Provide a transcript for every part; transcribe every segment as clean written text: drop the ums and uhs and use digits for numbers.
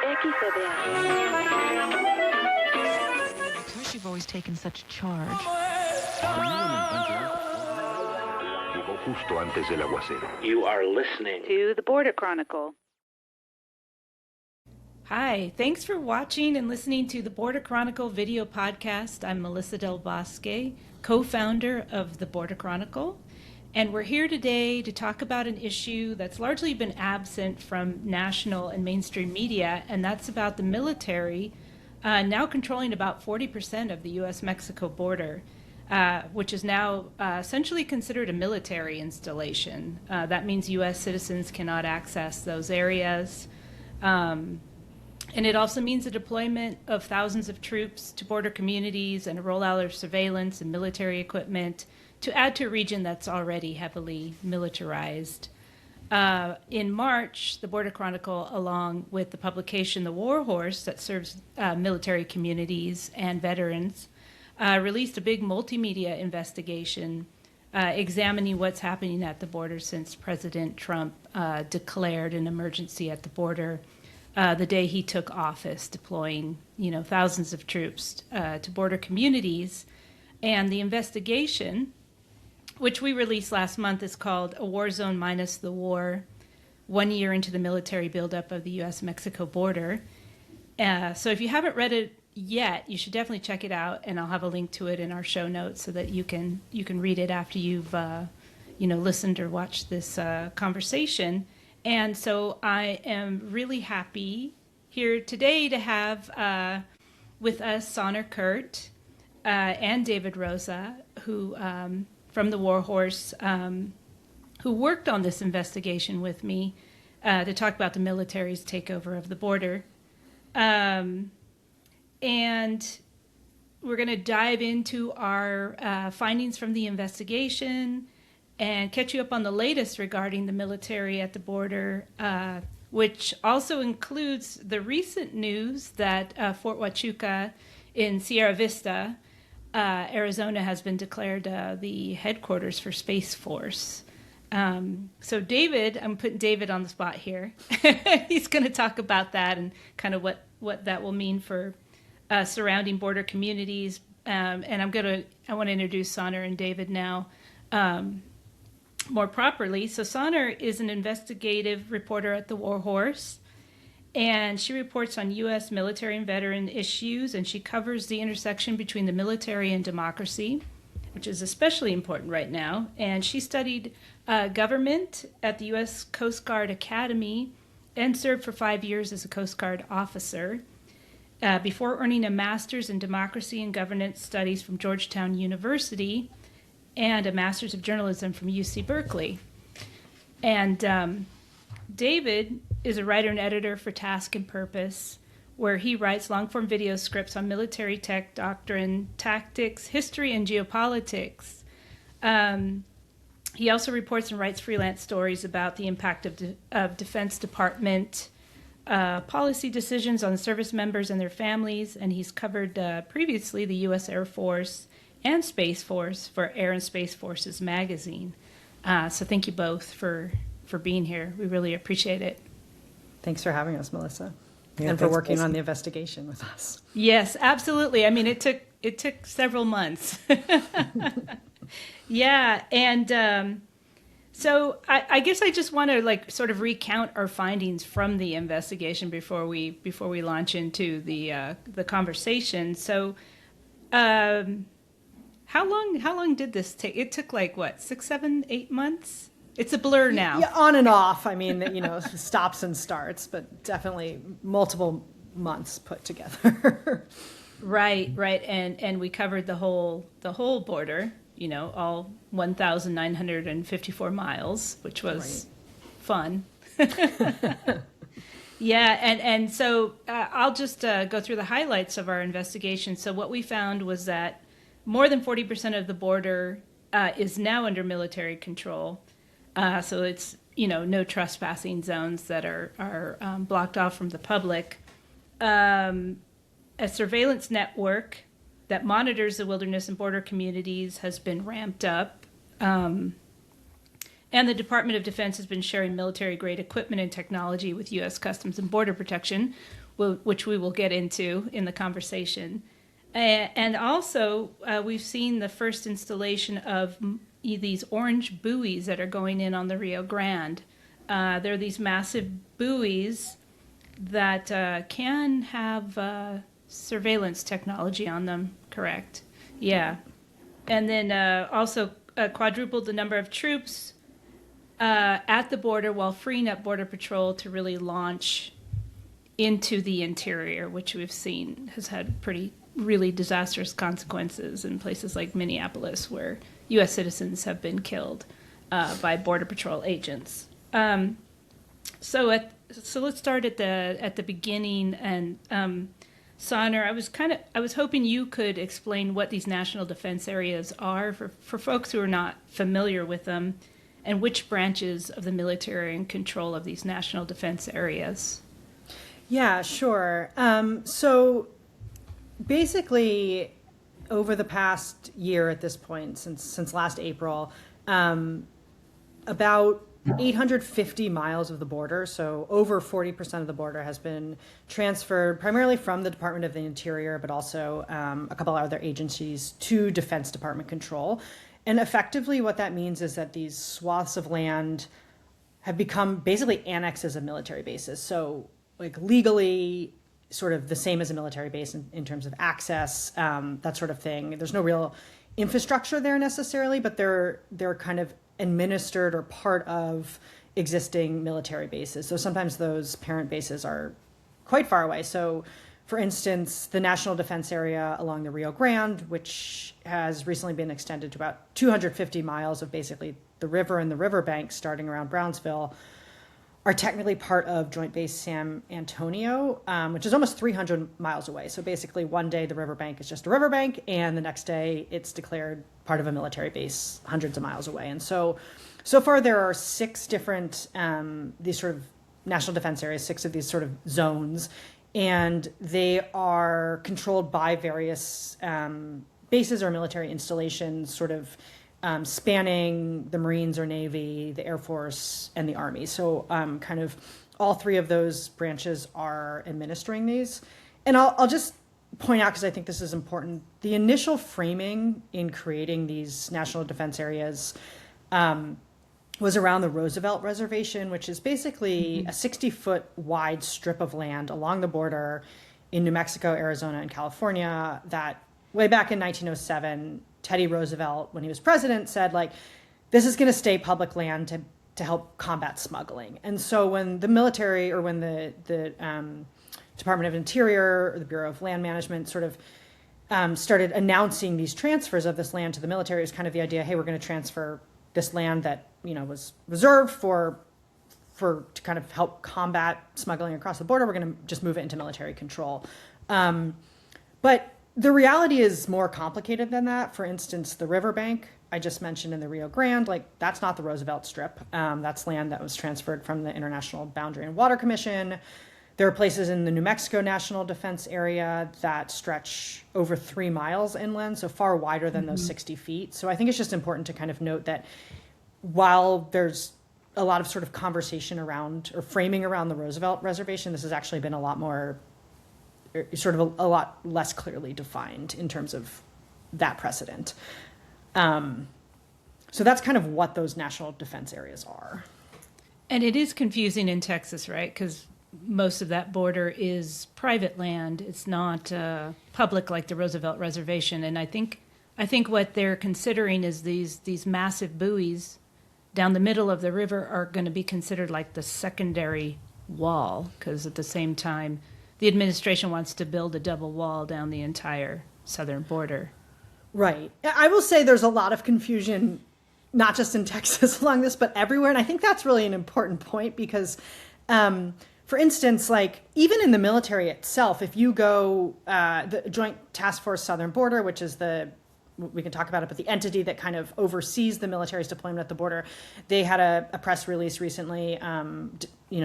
Because you've always taken such charge. You are listening to the Border Chronicle. Hi, thanks for watching and listening to the Border Chronicle video podcast. I'm Melissa Del Bosque, co-founder of the Border Chronicle, and we're here today to talk about an issue that's largely been absent from national and mainstream media, and that's about the military now controlling about 40% of the U.S. Mexico border, which is now essentially considered a military installation. That means U.S. citizens cannot access those areas. And it also means the deployment of thousands of troops to border communities and a rollout of surveillance and military equipment to add to a region that's already heavily militarized. In March, the Border Chronicle, along with the publication The War Horse that serves military communities and veterans, released a big multimedia investigation examining what's happening at the border since President Trump declared an emergency at the border the day he took office, deploying, thousands of troops to border communities. And the investigation, which we released last month, is called A War Zone Minus the War, 1 year into the military buildup of the U.S. Mexico border. So if you haven't read it yet, you should definitely check it out, and I'll have a link to it in our show notes so that you can read it after you've listened or watched this conversation. And so I am really happy here today to have with us Sonner Kehrt and David Roza, who from the War Horse, who worked on this investigation with me to talk about the military's takeover of the border. And we're going to dive into our findings from the investigation and catch you up on the latest regarding the military at the border, which also includes the recent news that Fort Huachuca in Sierra Vista, Arizona, has been declared the headquarters for Space Force. So David, I'm putting David on the spot here. He's going to talk about that and kind of what that will mean for surrounding border communities. And I want to introduce Sonner and David now. More properly. So Sonner is an investigative reporter at the War Horse, and she reports on U.S. military and veteran issues, and she covers the intersection between the military and democracy, which is especially important right now. And she studied government at the U.S. Coast Guard Academy and served for 5 years as a Coast Guard officer before earning a master's in democracy and governance studies from Georgetown University and a master's of journalism from UC Berkeley. And David is a writer and editor for Task and Purpose, where he writes long-form video scripts on military tech, doctrine, tactics, history, and geopolitics. He also reports and writes freelance stories about the impact of Defense Department policy decisions on service members and their families, and he's covered previously the U.S. Air Force and Space Force for Air and Space Forces magazine. So thank you both for being here. We really appreciate it. Thanks for having us, Melissa, and for thanks, working Melissa. on the investigation with us. Yes, absolutely. I mean, it took several months. Yeah, and so I guess I just want to sort of recount our findings from the investigation before we launch into the conversation. So. How long did this take? It took 6, 7, 8 months? It's a blur now. Yeah, on and off. I mean, stops and starts, but definitely multiple months put together. Right. And we covered the whole border, all 1,954 miles, which was fun. Yeah, and so I'll just go through the highlights of our investigation. So what we found was that more than 40% of the border is now under military control. So it's, no trespassing zones that are blocked off from the public. A surveillance network that monitors the wilderness and border communities has been ramped up. And the Department of Defense has been sharing military-grade equipment and technology with U.S. Customs and Border Protection, which we will get into in the conversation. And also, we've seen the first installation of these orange buoys that are going in on the Rio Grande. They're these massive buoys that can have surveillance technology on them, correct? Yeah. And then also quadrupled the number of troops at the border while freeing up Border Patrol to really launch into the interior, which we've seen has had really disastrous consequences in places like Minneapolis, where U.S. citizens have been killed by Border Patrol agents. So let's start at the beginning. And Sonner, I was hoping you could explain what these national defense areas are for folks who are not familiar with them, and which branches of the military are in control of these national defense areas. Yeah, sure. So basically, over the past year at this point, since last April, about 850 miles of the border, so over 40% of the border, has been transferred primarily from the Department of the Interior, but also a couple other agencies, to Defense Department control. And effectively what that means is that these swaths of land have become basically annexes of military bases. So like legally sort of the same as a military base in terms of access, that sort of thing. There's no real infrastructure there necessarily, but they're kind of administered or part of existing military bases. So sometimes those parent bases are quite far away. So for instance, the National Defense Area along the Rio Grande, which has recently been extended to about 250 miles of basically the river and the riverbank starting around Brownsville, are technically part of Joint Base San Antonio, which is almost 300 miles away. So basically one day the riverbank is just a riverbank, and the next day it's declared part of a military base hundreds of miles away. And so far there are 6 different, these sort of national defense areas, 6 of these sort of zones, and they are controlled by various bases or military installations, sort of spanning the Marines or Navy, the Air Force, and the Army. So kind of all 3 of those branches are administering these. And I'll just point out, because I think this is important, the initial framing in creating these national defense areas was around the Roosevelt Reservation, which is basically a 60-foot wide strip of land along the border in New Mexico, Arizona, and California that way back in 1907, Teddy Roosevelt, when he was president, said, like, this is going to stay public land to help combat smuggling. And so when the military, or when the Department of Interior or the Bureau of Land Management sort of started announcing these transfers of this land to the military, it was kind of the idea, hey, we're going to transfer this land that, you know, was reserved to kind of help combat smuggling across the border. We're going to just move it into military control. But the reality is more complicated than that. For instance, the riverbank I just mentioned in the Rio Grande, like, that's not the Roosevelt Strip. That's land that was transferred from the International Boundary and Water Commission. There are places in the New Mexico National Defense Area that stretch over 3 miles inland, so far wider than those 60 feet. So I think it's just important to kind of note that while there's a lot of sort of conversation around or framing around the Roosevelt Reservation, this has actually been a lot more, sort of a lot less clearly defined in terms of that precedent. So that's kind of what those national defense areas are. And it is confusing in Texas, right? Because most of that border is private land. It's not public like the Roosevelt Reservation. And I think what they're considering is these massive buoys down the middle of the river are going to be considered like the secondary wall, because at the same time, the administration wants to build a double wall down the entire southern border. Right. I will say there's a lot of confusion, not just in Texas along this, but everywhere. And I think that's really an important point because, for instance, like even in the military itself, if you go, the Joint Task Force Southern Border, which is we can talk about it, but the entity that kind of oversees the military's deployment at the border, they had a press release recently,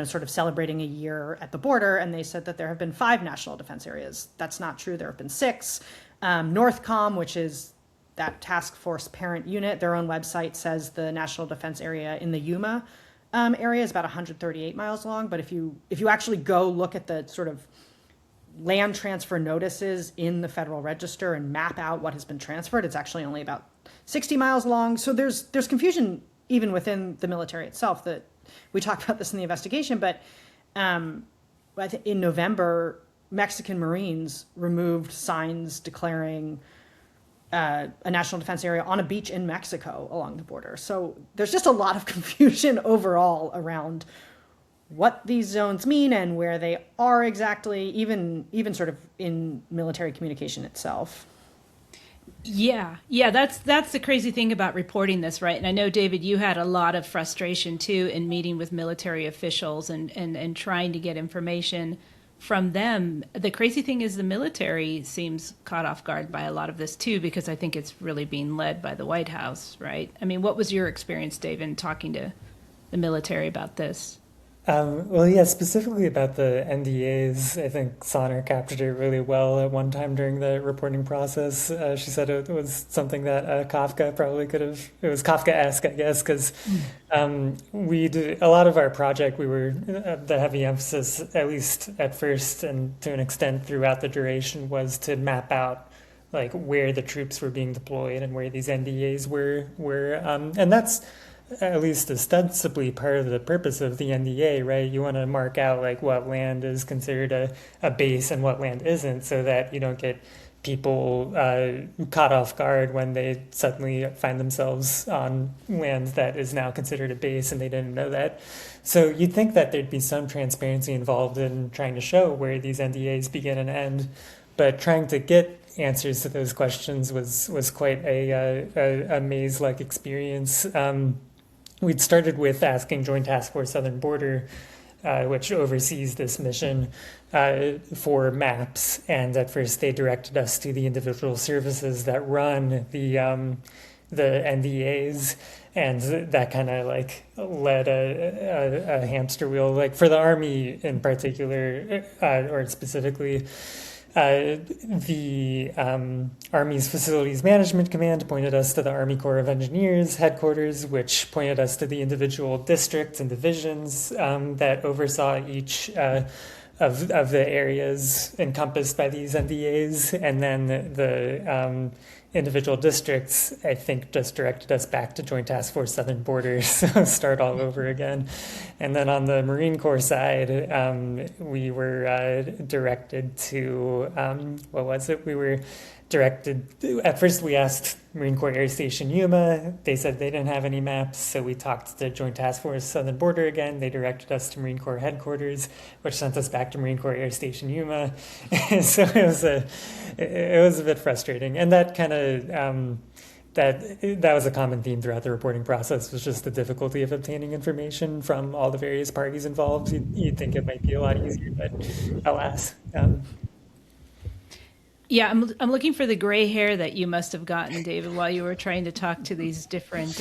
sort of celebrating a year at the border, and they said that there have been 5 national defense areas. That's not true. There have been 6. Northcom, which is that task force parent unit, their own website says the national defense area in the Yuma area is about 138 miles long. But if you actually go look at the sort of land transfer notices in the Federal Register and map out what has been transferred, it's actually only about 60 miles long. So there's confusion even within the military itself. That we talked about this in the investigation, but I think in November, Mexican Marines removed signs declaring a national defense area on a beach in Mexico along the border. So there's just a lot of confusion overall around what these zones mean and where they are exactly, even sort of in military communication itself. Yeah, that's the crazy thing about reporting this, right? And I know, David, you had a lot of frustration too in meeting with military officials and trying to get information from them. The crazy thing is the military seems caught off guard by a lot of this too, because I think it's really being led by the White House, right? I mean, what was your experience, David, in talking to the military about this? Well, yeah, specifically about the NDAs, I think Sonner captured it really well at one time during the reporting process. She said it was something that Kafka probably could have, it was Kafka-esque, I guess, because we did a lot of our project, we were, the heavy emphasis, at least at first and to an extent throughout the duration, was to map out like where the troops were being deployed and where these NDAs were, and that's at least ostensibly part of the purpose of the NDA, right? You want to mark out like what land is considered a base and what land isn't, so that you don't get people caught off guard when they suddenly find themselves on land that is now considered a base and they didn't know that. So you'd think that there'd be some transparency involved in trying to show where these NDAs begin and end, but trying to get answers to those questions was quite a maze-like experience. We'd started with asking Joint Task Force Southern Border, which oversees this mission, for maps. And at first they directed us to the individual services that run the NDAs. And that kind of like led a hamster wheel, like for the Army in particular, or specifically, the Army's Facilities Management Command pointed us to the Army Corps of Engineers headquarters, which pointed us to the individual districts and divisions that oversaw each of the areas encompassed by these NDAs. And then the individual districts, I think, just directed us back to Joint Task Force Southern Border, so start all over again. And then on the Marine Corps side, we were directed to, what was it? We were directed, at first we asked Marine Corps Air Station Yuma. They said they didn't have any maps, so we talked to Joint Task Force Southern Border again. They directed us to Marine Corps headquarters, which sent us back to Marine Corps Air Station Yuma. So it was a bit frustrating, and that kind of that was a common theme throughout the reporting process, was just the difficulty of obtaining information from all the various parties involved. You'd think it might be a lot easier, but alas. Yeah, I'm looking for the gray hair that you must have gotten, David, while you were trying to talk to these different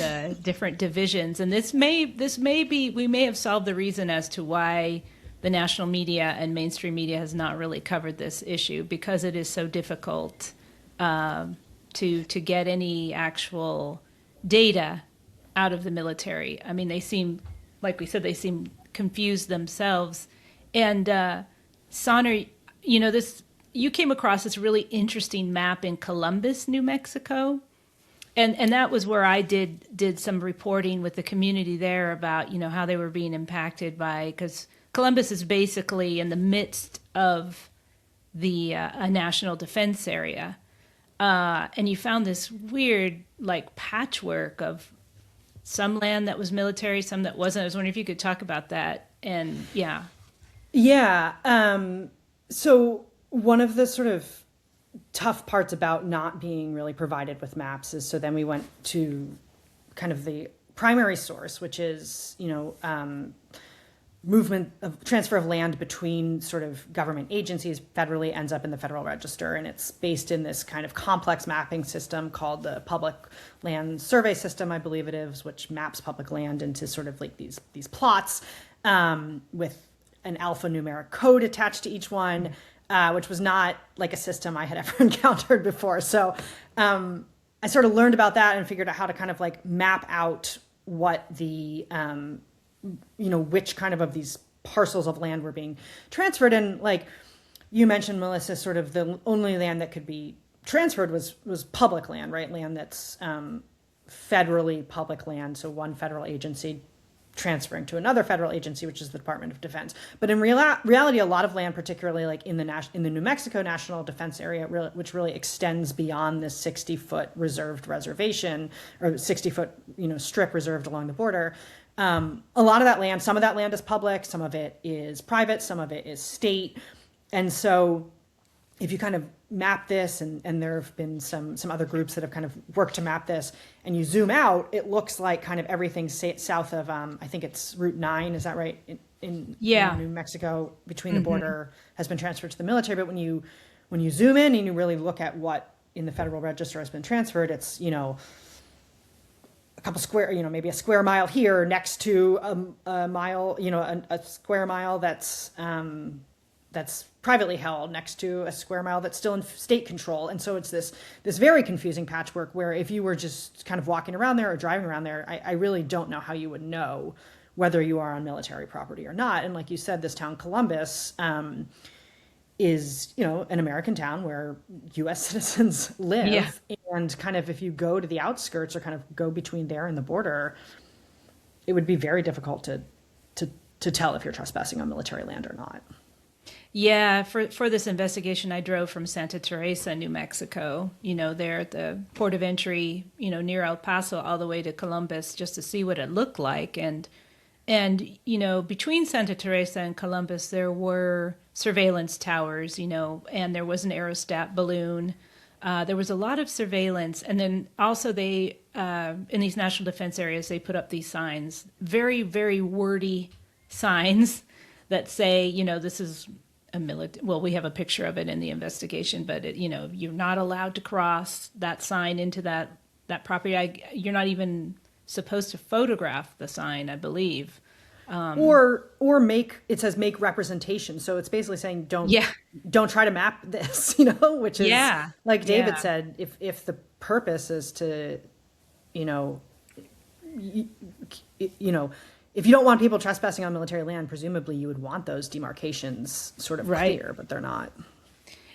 divisions. And this may be, we may have solved the reason as to why the national media and mainstream media has not really covered this issue, because it is so difficult to get any actual data out of the military. I mean, they seem, like we said, they seem confused themselves. And Sonner, you came across this really interesting map in Columbus, New Mexico. And that was where I did some reporting with the community there about, how they were being impacted by, because Columbus is basically in the midst of the a national defense area. And you found this weird, like, patchwork of some land that was military, some that wasn't. I was wondering if you could talk about that. And yeah. So one of the sort of tough parts about not being really provided with maps is, so then we went to kind of the primary source, which is, movement of transfer of land between sort of government agencies federally ends up in the Federal Register. And it's based in this kind of complex mapping system called the Public Land Survey System, I believe it is, which maps public land into sort of like these plots with an alphanumeric code attached to each one, which was not like a system I had ever encountered before. So I sort of learned about that and figured out how to kind of like map out what the which kind of these parcels of land were being transferred. And like, you mentioned, Melissa, sort of the only land that could be transferred was public land, right? Land that's federally public land, so one federal agency transferring to another federal agency, which is the Department of Defense. But in reality, a lot of land, particularly like in the New Mexico National Defense Area, which really extends beyond this 60-foot reserved reservation or 60-foot strip reserved along the border. A lot of that land, some of that land is public, some of it is private, some of it is state, and so if you kind of map this, and there have been some other groups that have kind of worked to map this, and you zoom out, it looks like kind of everything south of, I think it's Route 9, is that right? In New Mexico, between the border, has been transferred to the military. But when you zoom in and you really look at what in the Federal Register has been transferred, it's, a couple square, maybe a square mile here next to a mile, a square mile that's privately held next to a square mile that's still in state control. And so it's this very confusing patchwork where if you were just kind of walking around there or driving around there, I really don't know how you would know whether you are on military property or not. And like you said, this town, Columbus, is, an American town where U.S. citizens live. Yeah. And kind of if you go to the outskirts or kind of go between there and the border, it would be very difficult to tell if you're trespassing on military land or not. Yeah, for this investigation, I drove from Santa Teresa, New Mexico, there at the port of entry, near El Paso, all the way to Columbus, just to see what it looked like. And between Santa Teresa and Columbus, there were surveillance towers, and there was an aerostat balloon. There was a lot of surveillance. And then also they, in these national defense areas, they put up these signs, very, very wordy signs that say, this is well, we have a picture of it in the investigation, but you're not allowed to cross that sign into that property. You're not even supposed to photograph the sign, I believe. Or it says make representation. So it's basically saying don't try to map this, which is like David said, if the purpose is to, if you don't want people trespassing on military land, presumably you would want those demarcations sort of clear, but they're not.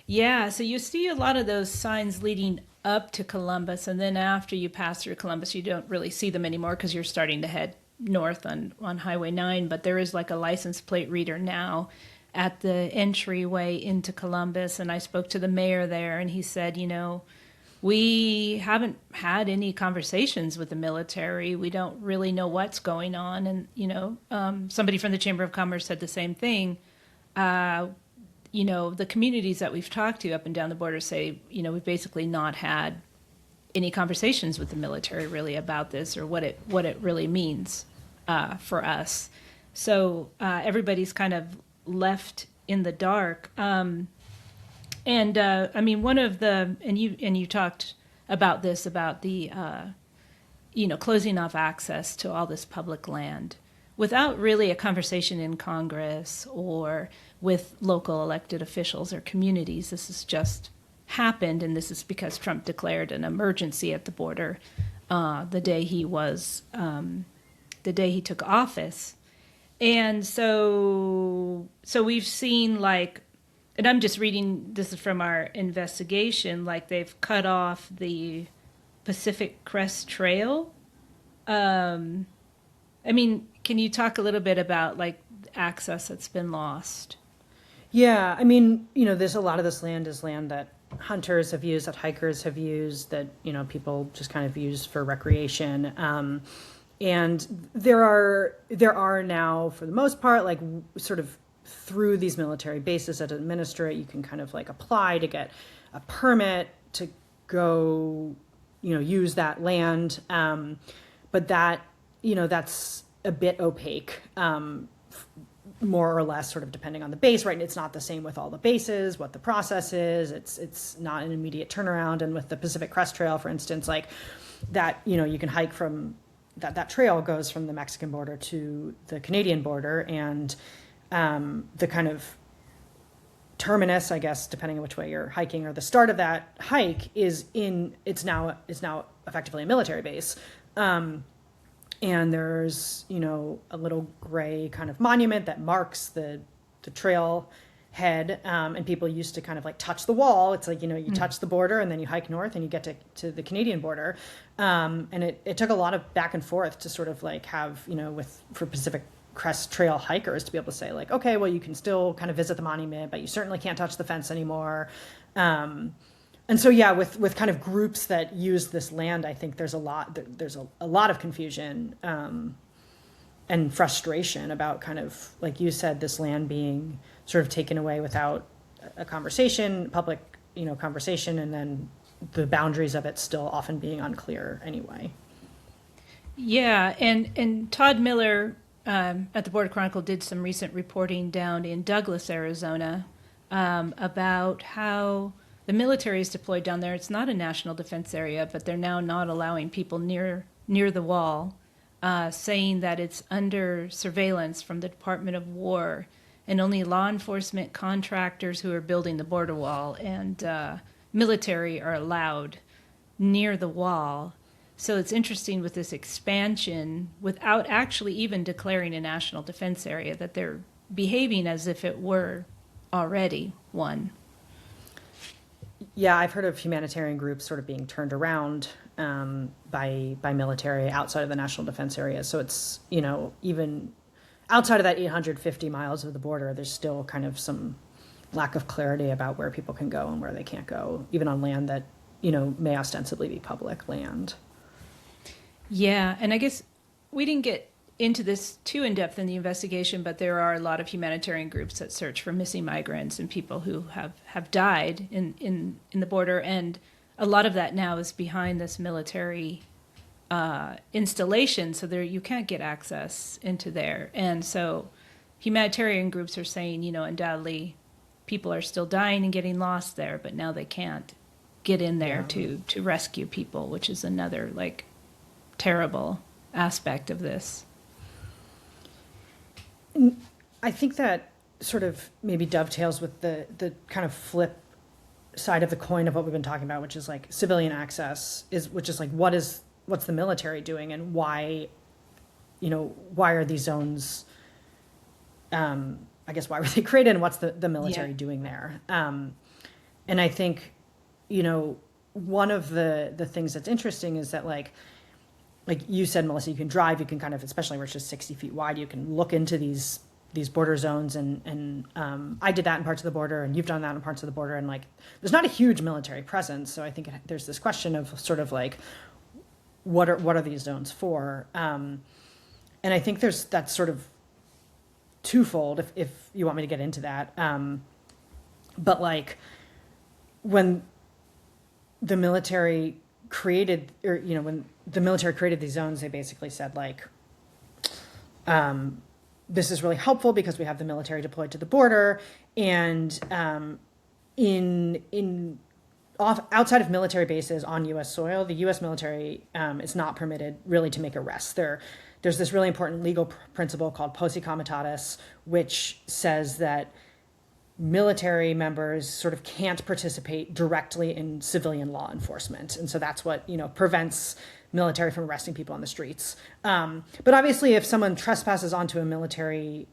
Yeah, so you see a lot of those signs leading up to Columbus, and then after you pass through Columbus, you don't really see them anymore because you're starting to head north on Highway 9, but there is like a license plate reader now at the entryway into Columbus, and I spoke to the mayor there, and he said, we haven't had any conversations with the military. We don't really know what's going on. And, somebody from the Chamber of Commerce said the same thing. The communities that we've talked to up and down the border say, we've basically not had any conversations with the military really about this or what it really means for us. So everybody's kind of left in the dark. And one of the, and you talked about this, about the, closing off access to all this public land without really a conversation in Congress or with local elected officials or communities. This has just happened, and this is because Trump declared an emergency at the border the day he took office. And so we've seen and I'm just reading, this is from our investigation, they've cut off the Pacific Crest Trail. Can you talk a little bit about access that's been lost? Yeah, there's a lot of this land is land that hunters have used, that hikers have used, that, people just kind of use for recreation. And there are now, for the most part, sort of through these military bases that administer it, you can kind of apply to get a permit to go, use that land. But that, that's a bit opaque, more or less sort of depending on the base, right? And it's not the same with all the bases, what the process is. It's not an immediate turnaround. And with the Pacific Crest Trail, for instance, that, you can hike from that trail goes from the Mexican border to the Canadian border, and the kind of terminus, I guess, depending on which way you're hiking, or the start of that hike is now effectively a military base. And there's, a little gray kind of monument that marks the trail head, and people used to kind of like touch the wall. It's like, you touch the border and then you hike north and you get to the Canadian border. And it took a lot of back and forth to sort of like have, for Pacific Crest Trail hikers to be able to say like, okay, well, you can still kind of visit the monument, but you certainly can't touch the fence anymore. And so, yeah, with kind of groups that use this land, I think there's a lot of confusion, and frustration about kind of, like you said, this land being sort of taken away without a conversation, public, conversation, and then the boundaries of it still often being unclear anyway. Yeah, and Todd Miller at the Border Chronicle did some recent reporting down in Douglas, Arizona, about how the military is deployed down there. It's not a national defense area, but they're now not allowing people near the wall, saying that it's under surveillance from the Department of War, and only law enforcement contractors who are building the border wall and military are allowed near the wall. So it's interesting with this expansion, without actually even declaring a national defense area, that they're behaving as if it were already one. Yeah, I've heard of humanitarian groups sort of being turned around by military outside of the national defense area. So it's, even outside of that 850 miles of the border, there's still kind of some lack of clarity about where people can go and where they can't go, even on land that, may ostensibly be public land. Yeah, and I guess we didn't get into this too in depth in the investigation, but there are a lot of humanitarian groups that search for missing migrants and people who have died in the border, and a lot of that now is behind this military installation, so there you can't get access into there. And so humanitarian groups are saying, undoubtedly people are still dying and getting lost there, but now they can't get in there to rescue people, which is another like terrible aspect of this. I think that sort of maybe dovetails with the kind of flip side of the coin of what we've been talking about, which is like civilian access, which is like what's the military doing, and why are these zones, I guess, why were they created, and what's the military doing there? And I think, one of the things that's interesting is that like you said, Melissa, you can drive, you can kind of, especially where it's just 60 feet wide, you can look into these border zones, and I did that in parts of the border, and you've done that in parts of the border, and like there's not a huge military presence. So I think there's this question of sort of like what are these zones for? And I think that's sort of twofold, if you want me to get into that. But like when the military created, or when the military created these zones, they basically said like, this is really helpful because we have the military deployed to the border, and outside of military bases on U.S. soil, the U.S. military is not permitted really to make arrests. There's this really important legal principle called posse comitatus, which says that military members sort of can't participate directly in civilian law enforcement. And so that's what, prevents military from arresting people on the streets. But obviously, if someone trespasses onto a military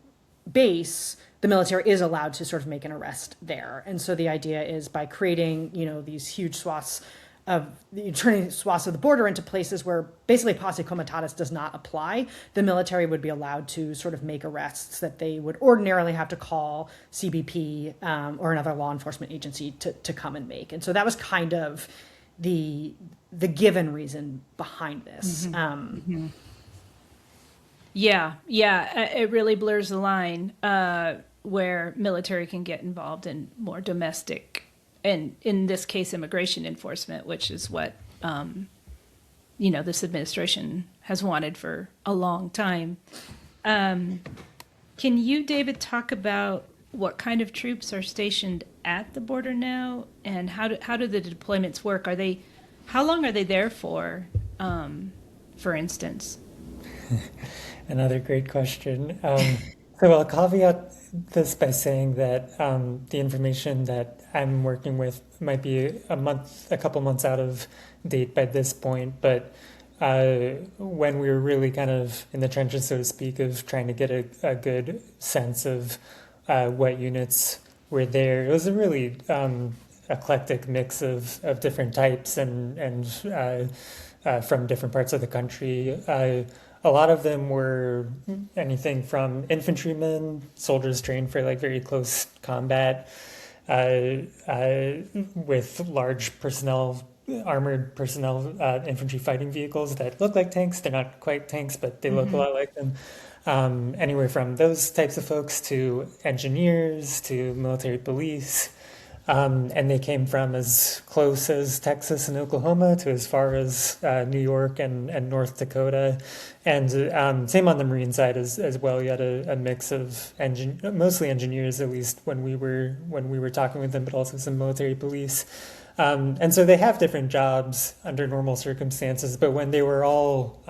base, the military is allowed to sort of make an arrest there. And so the idea is by creating, these huge turning swaths of the border into places where basically posse comitatus does not apply, the military would be allowed to sort of make arrests that they would ordinarily have to call CBP or another law enforcement agency to come and make. And so that was kind of the given reason behind this. Yeah, it really blurs the line where military can get involved in more domestic, and in this case, immigration enforcement, which is what this administration has wanted for a long time. Can you, David, talk about what kind of troops are stationed at the border now, and how do the deployments work? How long are they there for instance? Another great question. So I'll caveat this by saying that the information that I'm working with might be a couple months out of date by this point, but when we were really kind of in the trenches, so to speak, of trying to get a good sense of what units were there. It was a really eclectic mix of different types and from different parts of the country. A lot of them were anything from infantrymen, soldiers trained for like very close combat, with large personnel, armored personnel, infantry fighting vehicles that look like tanks. They're not quite tanks, but they look a lot like them. Anywhere from those types of folks to engineers to military police. And they came from as close as Texas and Oklahoma to as far as New York and North Dakota. And same on the Marine side as well. You had a mix of mostly engineers, at least when we were talking with them, but also some military police. And so they have different jobs under normal circumstances, but when they were all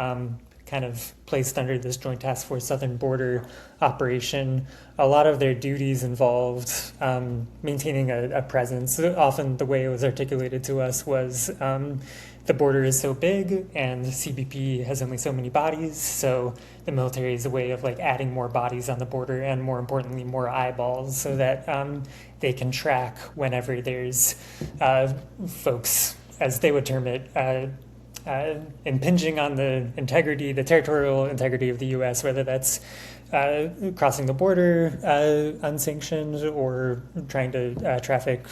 kind of placed under this Joint Task Force Southern Border operation, a lot of their duties involved maintaining a presence. Often the way it was articulated to us was the border is so big and CBP has only so many bodies, so the military is a way of like adding more bodies on the border and more importantly more eyeballs so that they can track whenever there's folks, as they would term it, impinging on the territorial integrity of the U.S., whether that's crossing the border unsanctioned or trying to traffic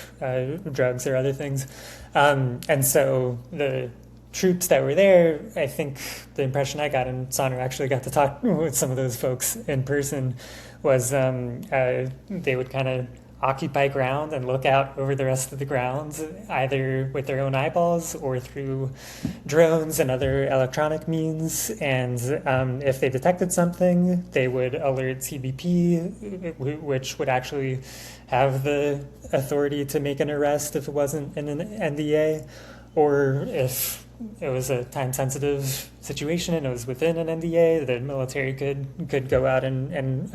drugs or other things. And so the troops that were there, I think the impression I got, and Sonner actually got to talk with some of those folks in person, was they would kind of occupy ground and look out over the rest of the grounds, either with their own eyeballs or through drones and other electronic means. And if they detected something, they would alert CBP, which would actually have the authority to make an arrest if it wasn't in an NDA, or if it was a time-sensitive situation and it was within an NDA, the military could go out and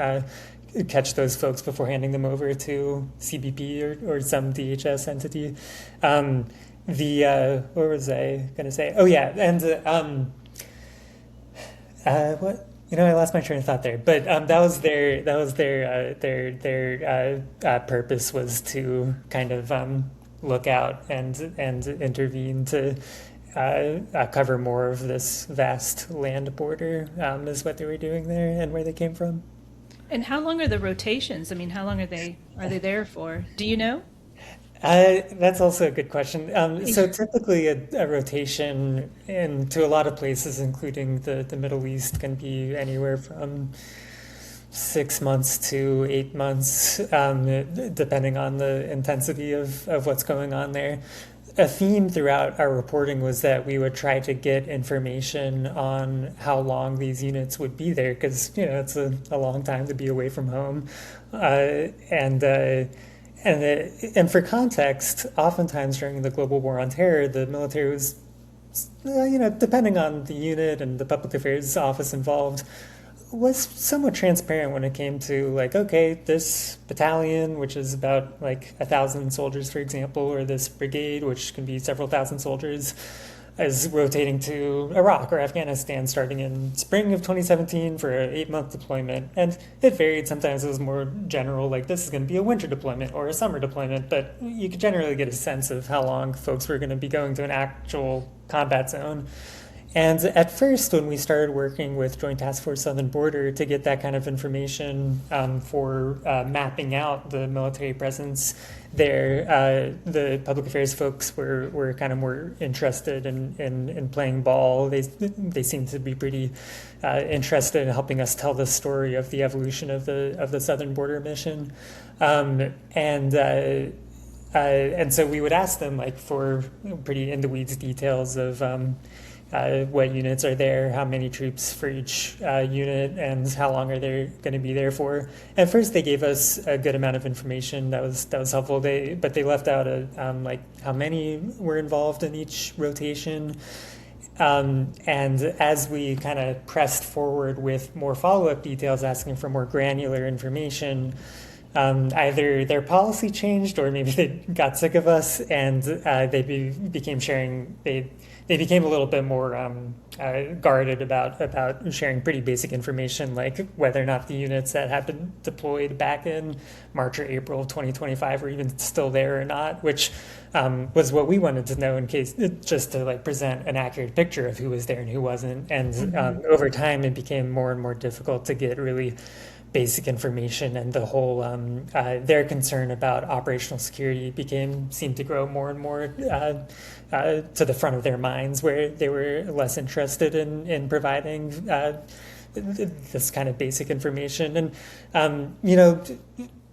catch those folks before handing them over to CBP or some DHS entity. What was I going to say? Oh yeah, and what? I lost my train of thought there. But that was their purpose, was to kind of look out and intervene to cover more of this vast land border, is what they were doing there and where they came from. And how long are the rotations? I mean, how long are they there for? Do you know? That's also a good question. So typically a rotation to a lot of places, including the Middle East, can be anywhere from 6 months to 8 months, depending on the intensity of what's going on there. A theme throughout our reporting was that we would try to get information on how long these units would be there, because it's a long time to be away from home, and for context, oftentimes during the global war on terror, the military was, depending on the unit and the public affairs office involved, was somewhat transparent when it came to like, okay, this battalion, which is about like 1,000 soldiers, for example, or this brigade, which can be several thousand soldiers, is rotating to Iraq or Afghanistan starting in spring of 2017 for an 8-month deployment. And it varied. Sometimes it was more general, like this is going to be a winter deployment or a summer deployment, but you could generally get a sense of how long folks were going to be going to an actual combat zone. And at first, when we started working with Joint Task Force Southern Border to get that kind of information for mapping out the military presence there, the public affairs folks were kind of more interested in playing ball. They seemed to be pretty interested in helping us tell the story of the evolution of the Southern Border mission, and so we would ask them like for pretty in the weeds details of what units are there, how many troops for each unit, and how long are they going to be there for. At first, they gave us a good amount of information that was helpful. But they left out like how many were involved in each rotation. And as we kind of pressed forward with more follow-up details, asking for more granular information, either their policy changed or maybe they got sick of us, and became sharing. They became a little bit more guarded about sharing pretty basic information, like whether or not the units that had been deployed back in March or April of 2025 were even still there or not, which was what we wanted to know in case, just to like present an accurate picture of who was there and who wasn't. And over time, it became more and more difficult to get really basic information, and the whole their concern about operational security seemed to grow more and more to the front of their minds, where they were less interested in providing this kind of basic information. And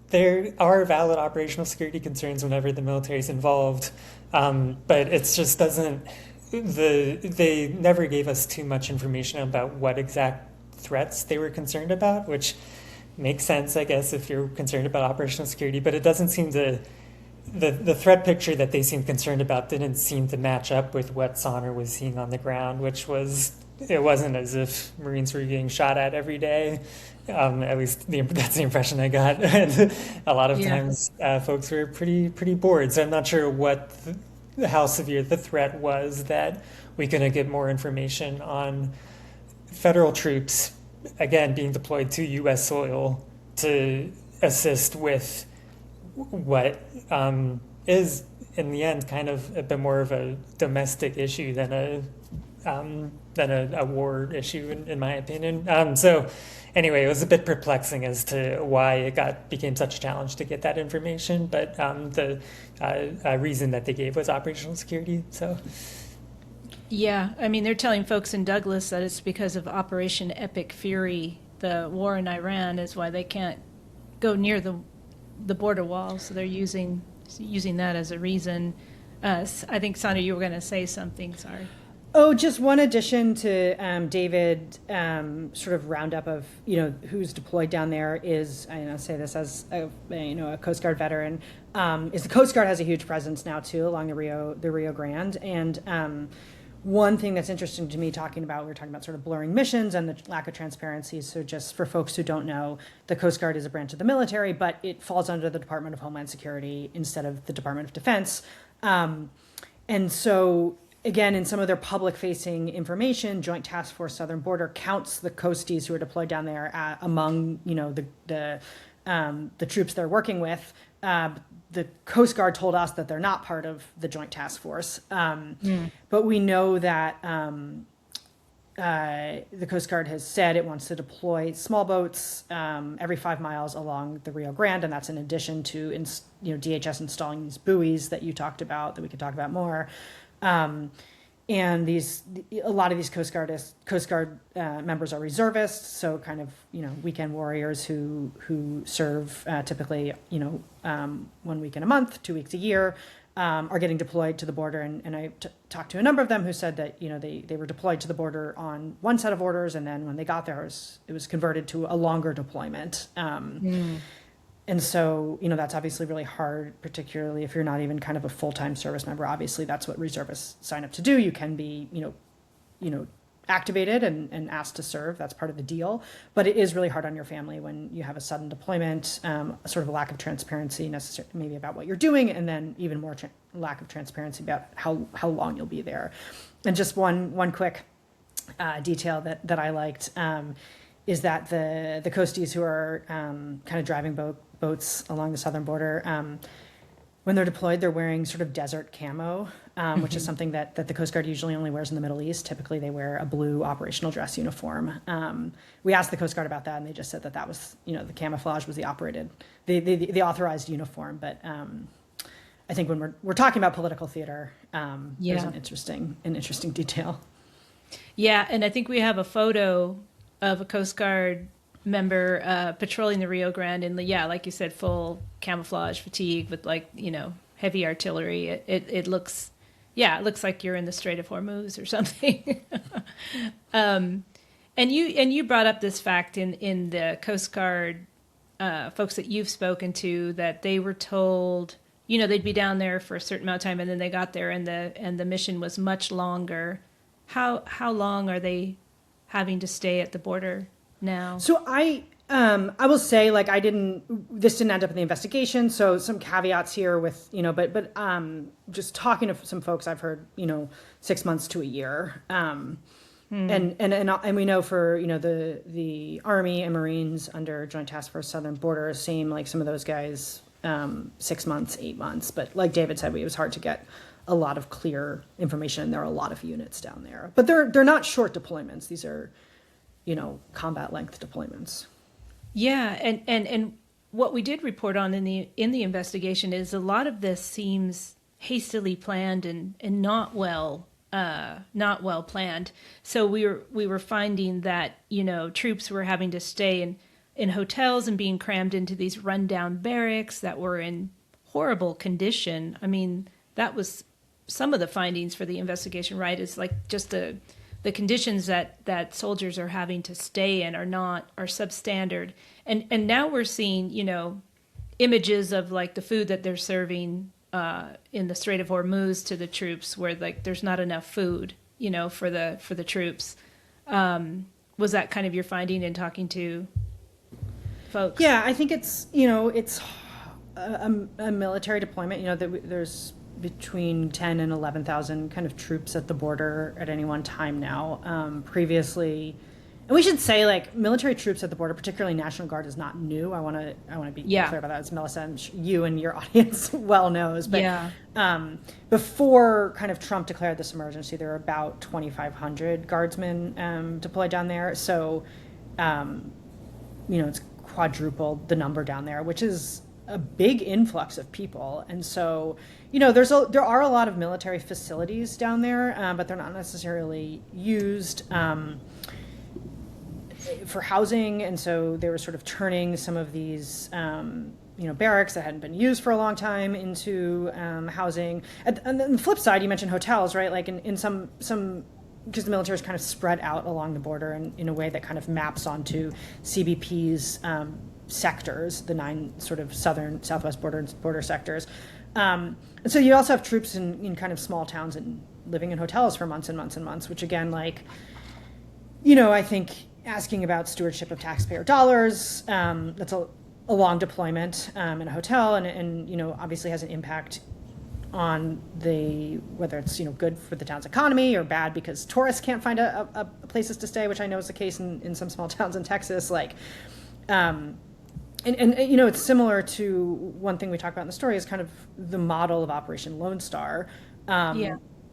there are valid operational security concerns whenever the military is involved, but it just doesn't. They never gave us too much information about what exact threats they were concerned about, which makes sense, I guess, if you're concerned about operational security, but it doesn't seem to, the threat picture that they seemed concerned about didn't seem to match up with what Sonner was seeing on the ground, which was, it wasn't as if Marines were getting shot at every day. At least that's the impression I got. And a lot of times folks were pretty bored. So I'm not sure how severe the threat was that we couldn't get more information on federal troops, again, being deployed to U.S. soil to assist with what is, in the end, kind of a bit more of a domestic issue than a war issue, in my opinion. So anyway, it was a bit perplexing as to why it became such a challenge to get that information, but the reason that they gave was operational security. So. Yeah, I mean, they're telling folks in Douglas that it's because of Operation Epic Fury, the war in Iran, is why they can't go near the border wall. So they're using that as a reason. I think, Sandra, you were going to say something. Sorry. Oh, just one addition to David, sort of roundup of who's deployed down there is, I say this as a Coast Guard veteran, is the Coast Guard has a huge presence now too along the Rio Grande. And one thing that's interesting to me, we were talking about sort of blurring missions and the lack of transparency. So just for folks who don't know, the Coast Guard is a branch of the military, but it falls under the Department of Homeland Security instead of the Department of Defense. And so, again, in some of their public-facing information, Joint Task Force Southern Border counts the coasties who are deployed down there among the troops they're working with. The Coast Guard told us that they're not part of the Joint Task Force, but we know that the Coast Guard has said it wants to deploy small boats every 5 miles along the Rio Grande, and that's in addition to DHS installing these buoys that you talked about, that we could talk about more. And a lot of these Coast Guard members are reservists, so kind of weekend warriors who serve typically 1 week in a month, 2 weeks a year, are getting deployed to the border. And I talked to a number of them who said that they were deployed to the border on one set of orders, and then when they got there, it was converted to a longer deployment. And so, that's obviously really hard, particularly if you're not even kind of a full-time service member. Obviously, that's what reservists sign up to do. You can be, activated and asked to serve. That's part of the deal. But it is really hard on your family when you have a sudden deployment, sort of a lack of transparency maybe about what you're doing, and then even more lack of transparency about how long you'll be there. And just one quick detail that I liked is that the coasties who are kind of driving boats along the southern border, when they're deployed, they're wearing sort of desert camo, which is something that the Coast Guard usually only wears in the Middle East. Typically, they wear a blue operational dress uniform. We asked the Coast Guard about that, and they just said that was, the camouflage was the authorized uniform. But I think when we're talking about political theater, there's an interesting detail. Yeah, and I think we have a photo of a Coast Guard member patrolling the Rio Grande in like you said, full camouflage fatigue with heavy artillery. It looks like you're in the Strait of Hormuz or something. And you brought up this fact in the Coast Guard folks that you've spoken to, that they were told they'd be down there for a certain amount of time, and then they got there and the mission was much longer. How long are they having to stay at the border now? So I I will say, like, this didn't end up in the investigation, so some caveats here with, but just talking to some folks, I've heard, 6 months to a year. And we know for, the Army and Marines under Joint Task Force Southern Border, same, like some of those guys, 6 months, 8 months. But like David said, it was hard to get a lot of clear information, and there are a lot of units down there. But they're not short deployments. These are, combat length deployments. Yeah, and what we did report on in the investigation is a lot of this seems hastily planned and not well planned. So we were finding that troops were having to stay in hotels and being crammed into these rundown barracks that were in horrible condition. I mean, that was some of the findings for the investigation, right? Is like just the conditions that soldiers are having to stay in are substandard. And now we're seeing, images of like the food that they're serving in the Strait of Hormuz to the troops, where like there's not enough food, for the troops. Was that kind of your finding in talking to folks? Yeah, I think it's it's a military deployment. There's between 10 and 11,000 kind of troops at the border at any one time now. Previously, and we should say, like, military troops at the border, particularly National Guard, is not new. I want to be clear about that, as Melissa and you and your audience well knows. But before kind of Trump declared this emergency, there were about 2,500 guardsmen deployed down there. So, it's quadrupled the number down there, which is a big influx of people. And so, there are a lot of military facilities down there, but they're not necessarily used for housing. And so they were sort of turning some of these, barracks that hadn't been used for a long time into housing. And then the flip side, you mentioned hotels, right? Like in some because the military is kind of spread out along the border in a way that kind of maps onto CBP's sectors, the 9 sort of southwest border sectors. And so you also have troops in kind of small towns and living in hotels for months and months and months, which again, like, I think asking about stewardship of taxpayer dollars, that's a long deployment in a hotel, and obviously has an impact on whether it's good for the town's economy or bad because tourists can't find a places to stay, which I know is the case in some small towns in Texas. Like, and it's similar to one thing we talk about in the story is kind of the model of Operation Lone Star.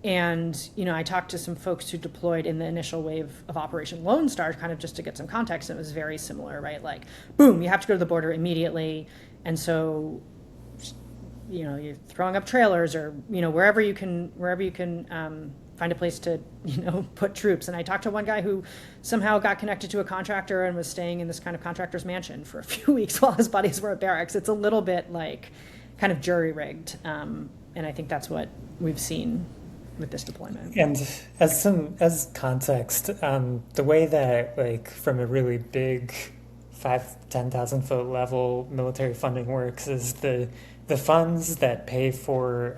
And, I talked to some folks who deployed in the initial wave of Operation Lone Star, kind of just to get some context. And it was very similar, right? Like, boom, you have to go to the border immediately. And so, you're throwing up trailers or, wherever you can find a place to, put troops. And I talked to one guy who somehow got connected to a contractor and was staying in this kind of contractor's mansion for a few weeks while his buddies were at barracks. It's a little bit like kind of jury rigged. And I think that's what we've seen with this deployment. And as context, the way that, like, from a really big 10,000 foot level military funding works is the funds that pay for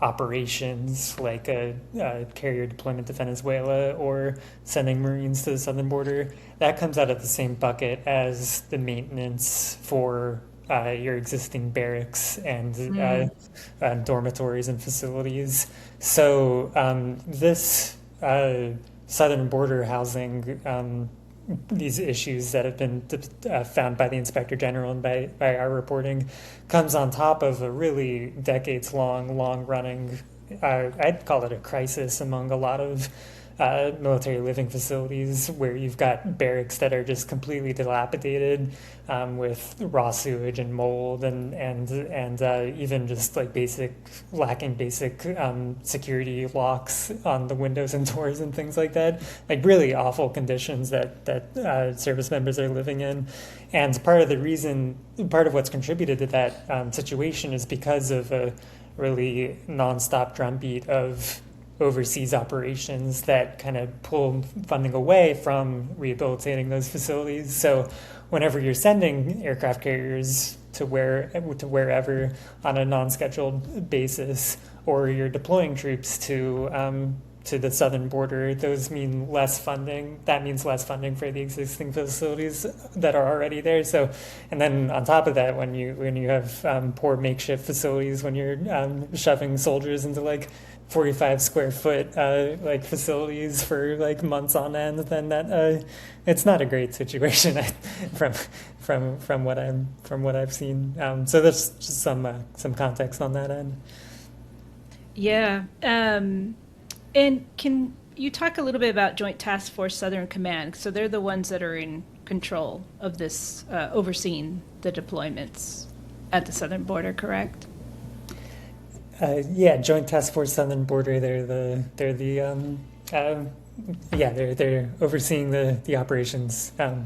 operations like a carrier deployment to Venezuela or sending Marines to the southern border, that comes out of the same bucket as the maintenance for your existing barracks and dormitories and facilities. So this southern border housing, these issues that have been found by the Inspector General and by our reporting, comes on top of a really decades-long, long-running, I'd call it a crisis among a lot of military living facilities where you've got barracks that are just completely dilapidated with raw sewage and mold and even just like lacking basic security locks on the windows and doors and things like that. Like really awful conditions that service members are living in. And part of what's contributed to that situation is because of a really nonstop drumbeat of overseas operations that kind of pull funding away from rehabilitating those facilities. So whenever you're sending aircraft carriers to wherever on a non-scheduled basis, or you're deploying troops to to the southern border, those mean less funding. That means less funding for the existing facilities that are already there. So, and then on top of that, when you have poor makeshift facilities, when you're shoving soldiers into like 45 square foot like facilities for like months on end, then that it's not a great situation from what I've seen. So that's just some context on that end. Yeah. And can you talk a little bit about Joint Task Force Southern Command? So they're the ones that are in control of this, overseeing the deployments at the southern border, correct? Yeah, Joint Task Force Southern Border. They're overseeing the operations. But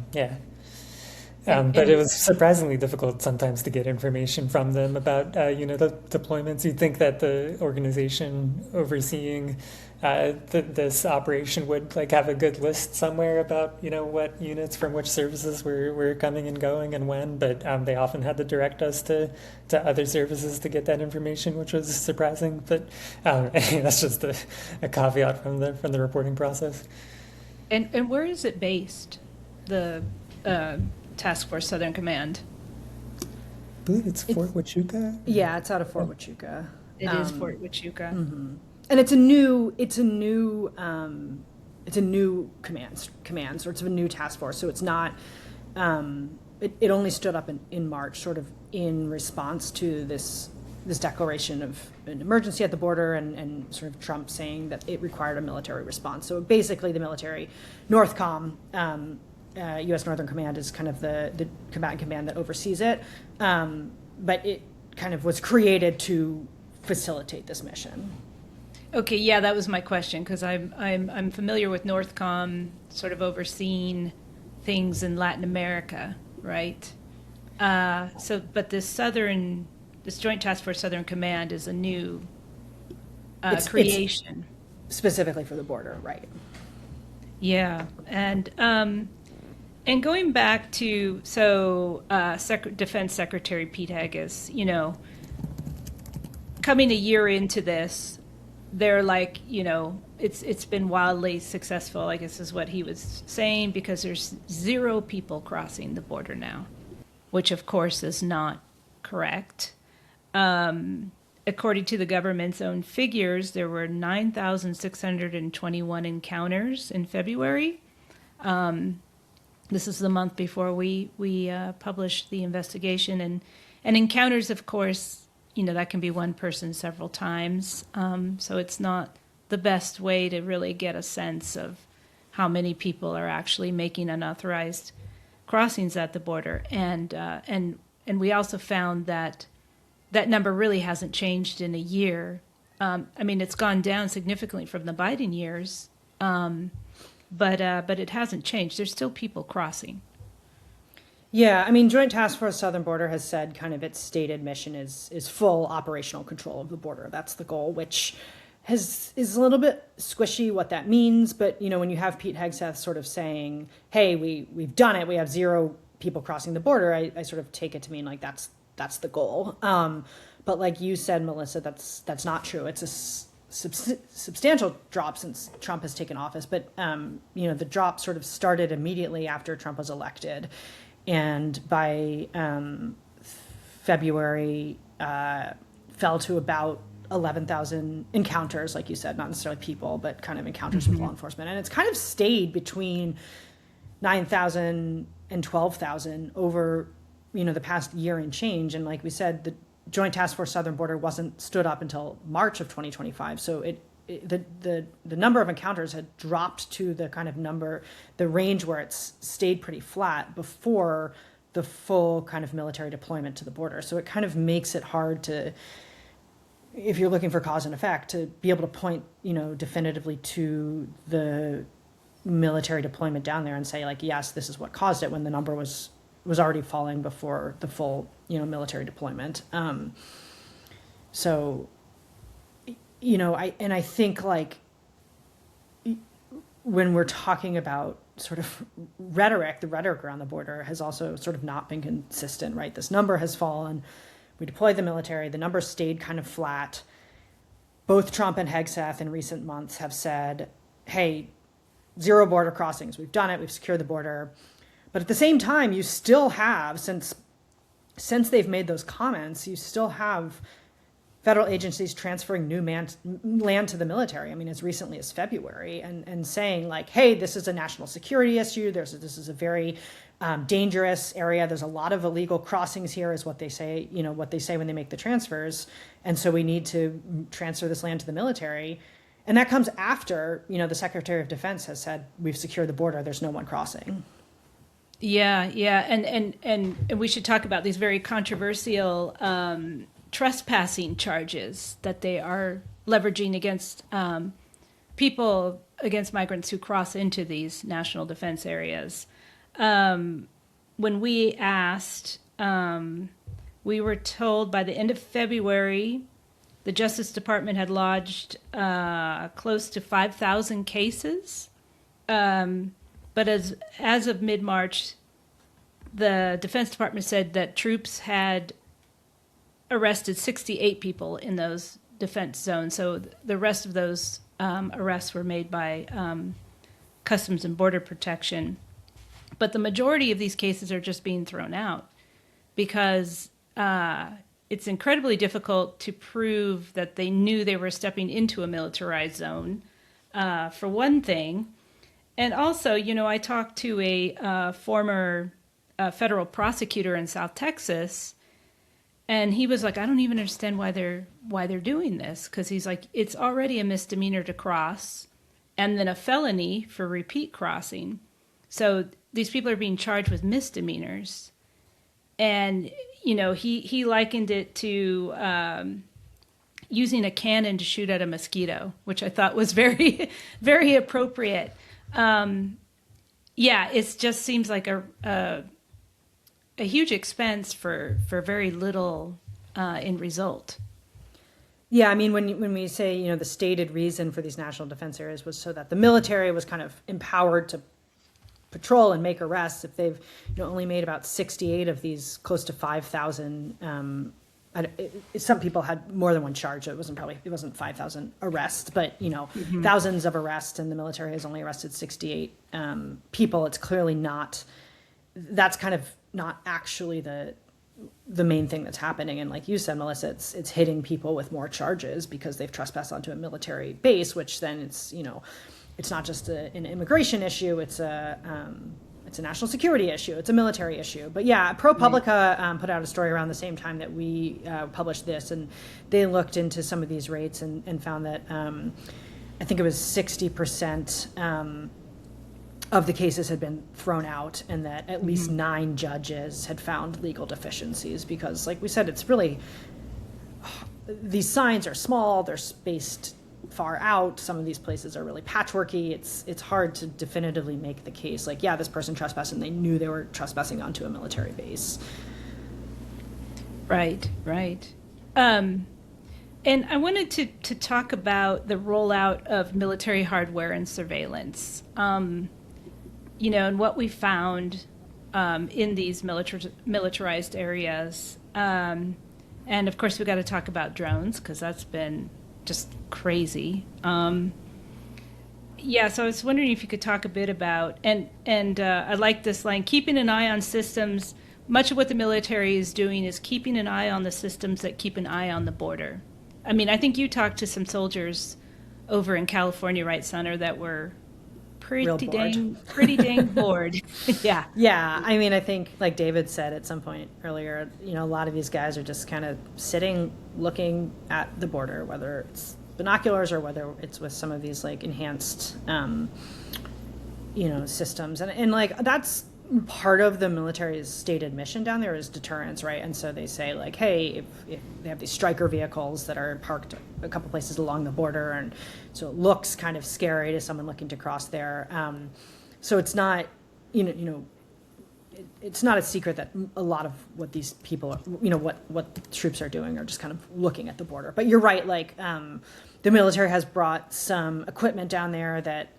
it was surprisingly difficult sometimes to get information from them about the deployments. You'd think that the organization overseeing this operation would like have a good list somewhere about what units from which services were coming and going and when, but they often had to direct us to other services to get that information, which was surprising. But that's just a caveat from the reporting process. And where is it based? The Task Force Southern Command. I believe it's Fort Huachuca. Yeah, it's out of Fort Huachuca. It is Fort Huachuca. Mm-hmm. And it's a new command, sort of a new task force. So it's not. It only stood up in March, sort of in response to this declaration of an emergency at the border and sort of Trump saying that it required a military response. So basically, the military, NORTHCOM, U.S. Northern Command, is kind of the combatant command that oversees it, but it kind of was created to facilitate this mission. Okay, yeah, that was my question, because I'm familiar with NORTHCOM sort of overseeing things in Latin America, right? But this Joint Task Force Southern Command is a new creation. It's specifically for the border, right? Yeah, and going back to Defense Secretary Pete Heges, coming a year into this, they're like, it's been wildly successful, I guess is what he was saying, because there's 0 people crossing the border now, which of course is not correct. According to the government's own figures, there were 9,621 encounters in February. This is the month before we published the investigation, and encounters, of course, that can be one person several times. So it's not the best way to really get a sense of how many people are actually making unauthorized crossings at the border. And we also found that number really hasn't changed in a year. It's gone down significantly from the Biden years, but it hasn't changed. There's still people crossing. Yeah, Joint Task Force Southern Border has said kind of its stated mission is full operational control of the border. That's the goal, which is a little bit squishy what that means. But, when you have Pete Hegseth sort of saying, hey, we've done it, we have 0 people crossing the border, I sort of take it to mean like that's the goal. But like you said, Melissa, that's not true. It's a substantial drop since Trump has taken office. But, the drop sort of started immediately after Trump was elected. And by February, fell to about 11,000 encounters, like you said, not necessarily people, but kind of encounters with law enforcement. And it's kind of stayed between 9,000 and 12,000 over, the past year and change. And like we said, the Joint Task Force Southern Border wasn't stood up until March of 2025. So the number of encounters had dropped to the kind of the range where it's stayed pretty flat before the full kind of military deployment to the border. So it kind of makes it hard to, if you're looking for cause and effect, to be able to point, definitively to the military deployment down there and say like, yes, this is what caused it, when the number was already falling before the full, military deployment. I think like when we're talking about sort of rhetoric, the rhetoric around the border has also sort of not been consistent, right? This number has fallen. We deployed the military. The number stayed kind of flat. both Trump and Hegseth in recent months have said, hey, zero border crossings. We've done it. We've secured the border. But at the same time, you still have, since they've made those comments, you still have federal agencies transferring new land to the military. I mean, as recently as February, and saying like, hey, this is a national security issue. This is a very dangerous area. There's a lot of illegal crossings here, is what they say, what they say when they make the transfers. And so we need to transfer this land to the military. And that comes after, the Secretary of Defense has said, we've secured the border. There's no one crossing. Yeah. And we should talk about these very controversial trespassing charges that they are leveraging against against migrants who cross into these national defense areas. When we asked, we were told by the end of February, the Justice Department had lodged close to 5,000 cases. But as of mid-March, the Defense Department said that troops had arrested 68 people in those defense zones. So the rest of those arrests were made by Customs and Border Protection. But the majority of these cases are just being thrown out because it's incredibly difficult to prove that they knew they were stepping into a militarized zone, for one thing. And also, I talked to a former federal prosecutor in South Texas, and he was like, I don't even understand why they're doing this, because he's like, it's already a misdemeanor to cross and then a felony for repeat crossing. So these people are being charged with misdemeanors. And, he likened it to using a cannon to shoot at a mosquito, which I thought was very, very appropriate. It just seems like a huge expense for very little in result. Yeah, I mean, when we say, the stated reason for these national defense areas was so that the military was kind of empowered to patrol and make arrests. If they've only made about 68 of these close to 5,000, some people had more than one charge. It wasn't 5,000 arrests, but thousands of arrests, and the military has only arrested 68 people. It's clearly not. That's kind of not actually the main thing that's happening. And like you said, Melissa, it's hitting people with more charges because they've trespassed onto a military base, which then it's not just an immigration issue. It's a national security issue. It's a military issue. But yeah, ProPublica put out a story around the same time that we published this, and they looked into some of these rates and found that I think it was 60% of the cases had been thrown out, and that at least 9 judges had found legal deficiencies because, like we said, it's really, these signs are small, they're spaced far out. Some of these places are really patchworky. It's hard to definitively make the case like, yeah, this person trespassed and they knew they were trespassing onto a military base. Right. And I wanted to talk about the rollout of military hardware and surveillance, and what we found in these militarized areas. And of course, we've got to talk about drones because that's been just crazy. So I was wondering if you could talk a bit about, and I like this line, keeping an eye on systems. Much of what the military is doing is keeping an eye on the systems that keep an eye on the border. I mean, I think you talked to some soldiers over in California, right, Sonner, that were pretty dang bored. Yeah. Yeah. I mean, I think like David said at some point earlier, a lot of these guys are just kind of sitting, looking at the border, whether it's binoculars or whether it's with some of these like enhanced, systems. And like, that's part of the military's stated mission down there is deterrence, right? And so they say like, hey, if they have these striker vehicles that are parked a couple places along the border, and so it looks kind of scary to someone looking to cross there. So it's not, it's not a secret that a lot of what these people are, what the troops are doing are just kind of looking at the border. But you're right, like the military has brought some equipment down there that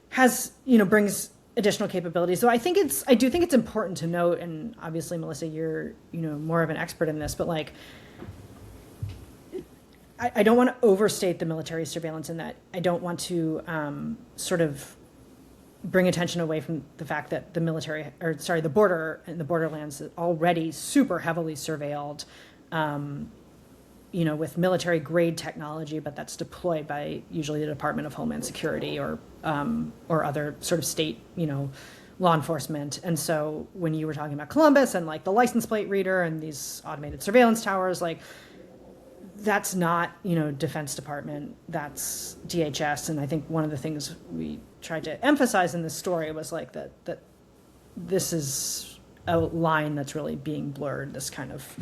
has, brings additional capabilities. So I do think it's important to note, and obviously, Melissa, you're, more of an expert in this, but like I don't want to overstate the military surveillance in that I don't want to sort of bring attention away from the fact that the border and the borderlands is already super heavily surveilled, with military grade technology, but that's deployed by usually the Department of Homeland Security or other sort of state, law enforcement. And so when you were talking about Columbus and like the license plate reader and these automated surveillance towers, like that's not, Defense Department, that's DHS. And I think one of the things we tried to emphasize in this story was like that this is a line that's really being blurred, this kind of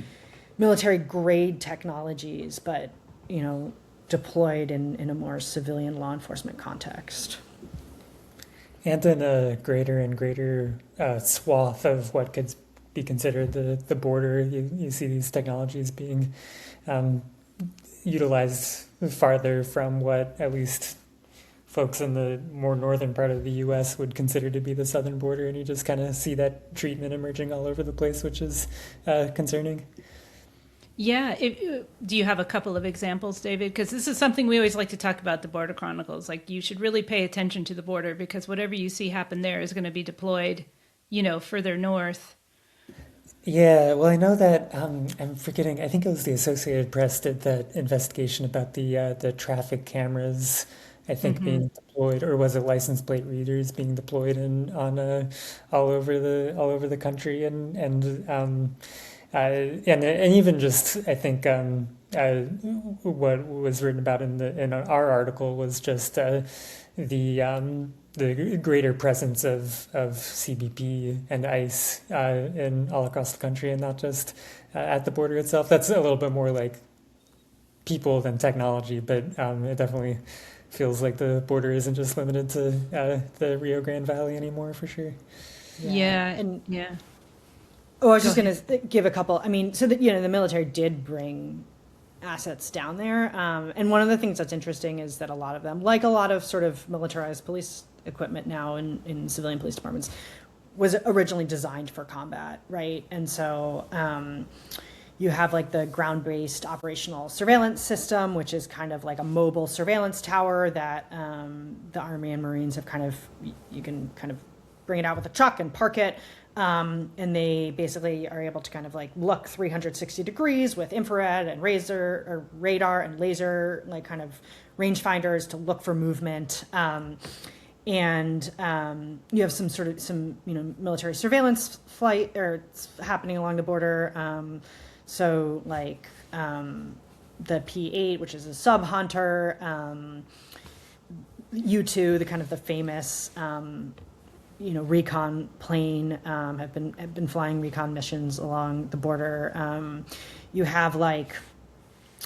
military grade technologies, but, deployed in a more civilian law enforcement context. And in a greater and greater swath of what could be considered the border, you see these technologies being utilized farther from what at least folks in the more northern part of the U.S. would consider to be the southern border, and you just kind of see that treatment emerging all over the place, which is concerning. Yeah. Do you have a couple of examples, David? Because this is something we always like to talk about, the Border Chronicles. Like, you should really pay attention to the border because whatever you see happen there is going to be deployed, further north. Yeah, well, I know that I'm forgetting. I think it was the Associated Press did that investigation about the traffic cameras. I think being deployed, or was it license plate readers being deployed all over the country, and even just I think what was written about in our article was just the greater presence of CBP and ICE in all across the country, and not just at the border itself. That's a little bit more like people than technology, but it definitely feels like the border isn't just limited to the Rio Grande Valley anymore, for sure. Yeah. Oh, I was just going to give a couple. I mean, so that, the military did bring assets down there. And one of the things that's interesting is that a lot of them, like a lot of sort of militarized police equipment now in civilian police departments, was originally designed for combat, right? And so you have like the ground-based operational surveillance system, which is kind of like a mobile surveillance tower that the Army and Marines have you can kind of bring it out with a truck and park it. And they basically are able to kind of like look 360 degrees with infrared and radar and laser, like kind of rangefinders to look for movement. And you have some military surveillance flight happening along the border. So like the P-8, which is a sub hunter, U-2, the kind of the famous recon plane, have been flying recon missions along the border. You have like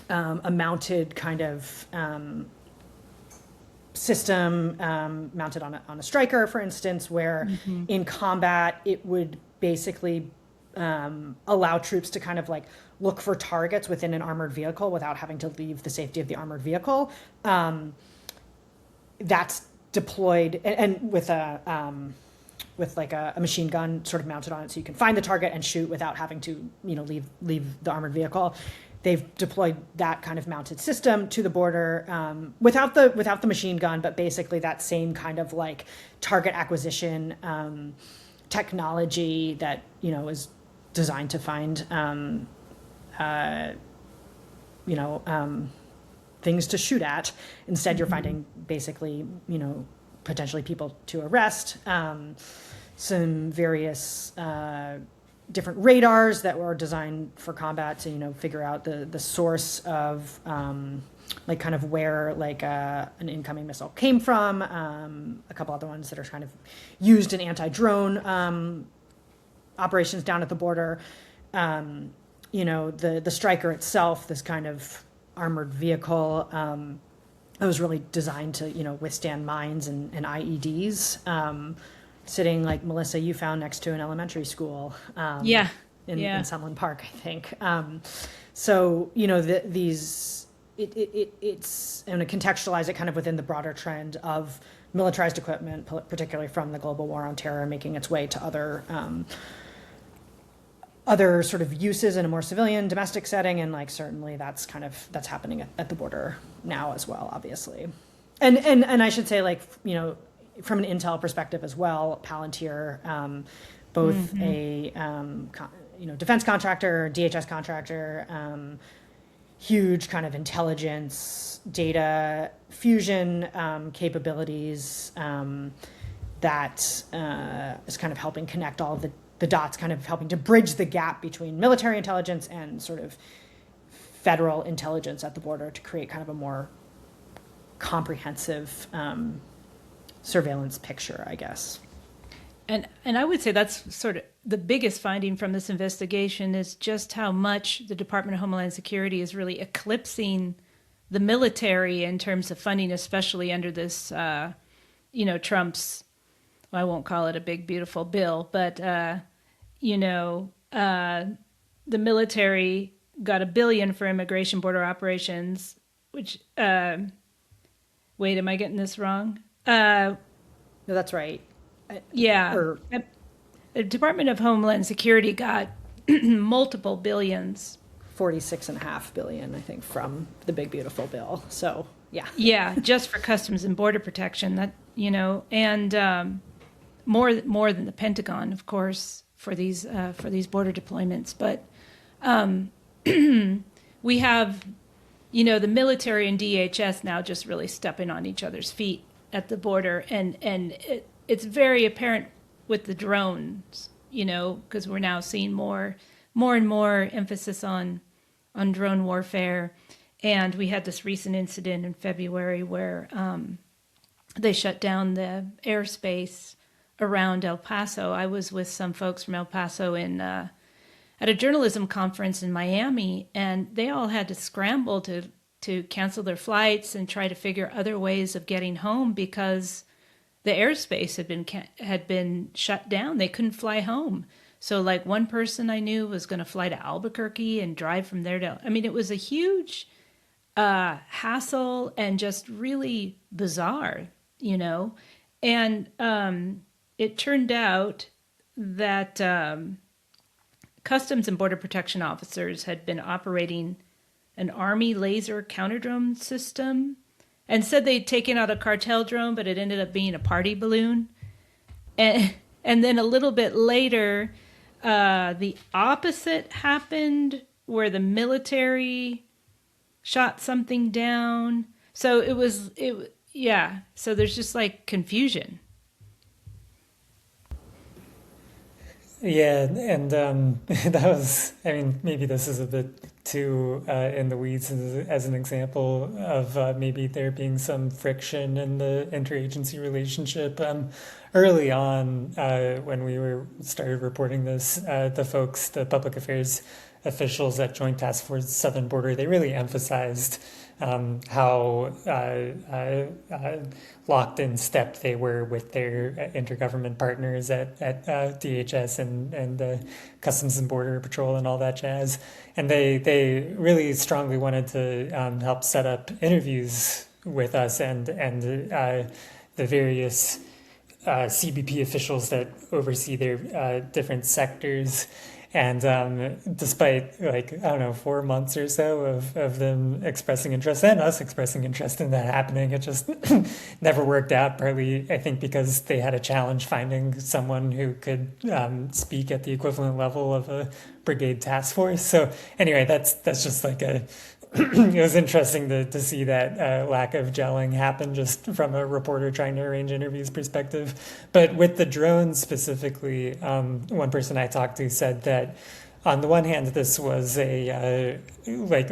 a mounted kind of system mounted on a striker, for instance, where in combat it would basically allow troops to kind of like look for targets within an armored vehicle without having to leave the safety of the armored vehicle. That's deployed and with like a machine gun sort of mounted on it, so you can find the target and shoot without having to leave the armored vehicle. They've deployed that kind of mounted system to the border without the machine gun, but basically that same kind of like target acquisition technology that is designed to find things to shoot at. Instead, you're finding basically potentially people to arrest. Some various different radars that were designed for combat to figure out the source of like kind of where like an incoming missile came from. A couple other ones that are kind of used in anti-drone operations down at the border. The Stryker itself, this kind of armored vehicle, it was really designed to withstand mines and IEDs. Sitting, like Melissa, you found next to an elementary school. In Sunland Park, I think. So it's I'm going to contextualize it kind of within the broader trend of militarized equipment, particularly from the global war on terror, making its way to other sort of uses in a more civilian domestic setting, and like certainly that's happening at the border now as well, obviously. And I should say, like, you know, from an intel perspective as well, Palantir, both a defense contractor, DHS contractor, huge kind of intelligence, data fusion capabilities that is kind of helping connect all of the dots, kind of helping to bridge the gap between military intelligence and sort of federal intelligence at the border to create kind of a more comprehensive surveillance picture, I guess. And I would say that's sort of the biggest finding from this investigation is just how much the Department of Homeland Security is really eclipsing the military in terms of funding, especially under this, Trump's, well, I won't call it a big, beautiful bill, but, the military got $1 billion for immigration border operations, which, wait, am I getting this wrong? No, that's right. Yeah. The Department of Homeland Security got multiple billions. 46.5 billion, I think, from the big, beautiful bill. So, yeah. Yeah, just for customs and border protection, that, and more than the Pentagon, of course, for these border deployments. But we have, the military and DHS now just really stepping on each other's feet at the border, and it's very apparent with the drones, because we're now seeing more and more emphasis on drone warfare. And we had this recent incident in February where they shut down the airspace around El Paso. I was with some folks from El Paso at a journalism conference in Miami, and they all had to scramble to cancel their flights and try to figure other ways of getting home because the airspace had been shut down. They couldn't fly home. So like one person I knew was going to fly to Albuquerque and drive from there it was a huge hassle and just really bizarre, And it turned out that Customs and Border Protection officers had been operating an Army laser counter-drone system and said they'd taken out a cartel drone, but it ended up being a party balloon. And then a little bit later, the opposite happened, where the military shot something down. So so there's just like confusion. Yeah, and that was, maybe this is a bit too in the weeds as an example of maybe there being some friction in the interagency relationship. Early on, when we started reporting this, the public affairs officials at Joint Task Force Southern Border, they really emphasized how locked in step they were with their intergovernment partners at DHS and Customs and Border Patrol and all that jazz. And they really strongly wanted to help set up interviews with us and the various CBP officials that oversee their different sectors. And despite 4 months or so of them expressing interest and us expressing interest in that happening, it just never worked out, partly I think because they had a challenge finding someone who could speak at the equivalent level of a brigade task force. So anyway, that's just like it was interesting to see that lack of gelling happen just from a reporter trying to arrange interviews perspective. But with the drones specifically, one person I talked to said that on the one hand, this was like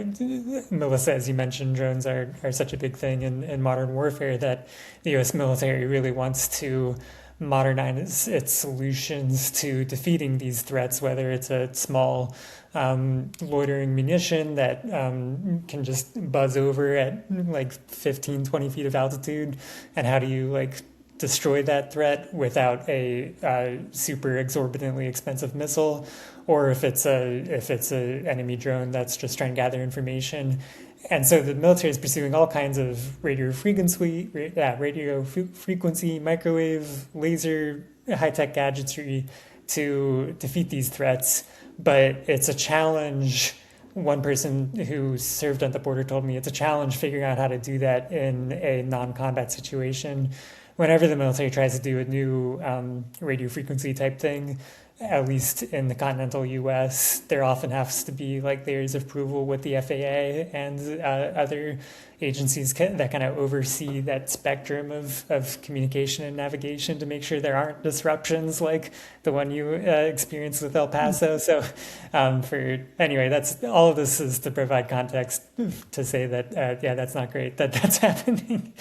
Melissa, as you mentioned, drones are such a big thing in modern warfare that the U.S. military really wants to modernize its solutions to defeating these threats, whether it's a small loitering munition that can just buzz over at like 15, 20 feet of altitude, and how do you destroy that threat without a super exorbitantly expensive missile, or if it's a enemy drone that's just trying to gather information. And so the military is pursuing all kinds of radio frequency, microwave, laser, high-tech gadgetry to defeat these threats, but it's a challenge. One person who served on the border told me it's a challenge figuring out how to do that in a non-combat situation. Whenever the military tries to do a new radio frequency type thing, at least in the continental U.S., there often has to be like layers of approval with the FAA and other agencies that kind of oversee that spectrum of communication and navigation to make sure there aren't disruptions like the one you experienced with El Paso. So anyway, that's all of this is to provide context to say that, that's not great that that's happening.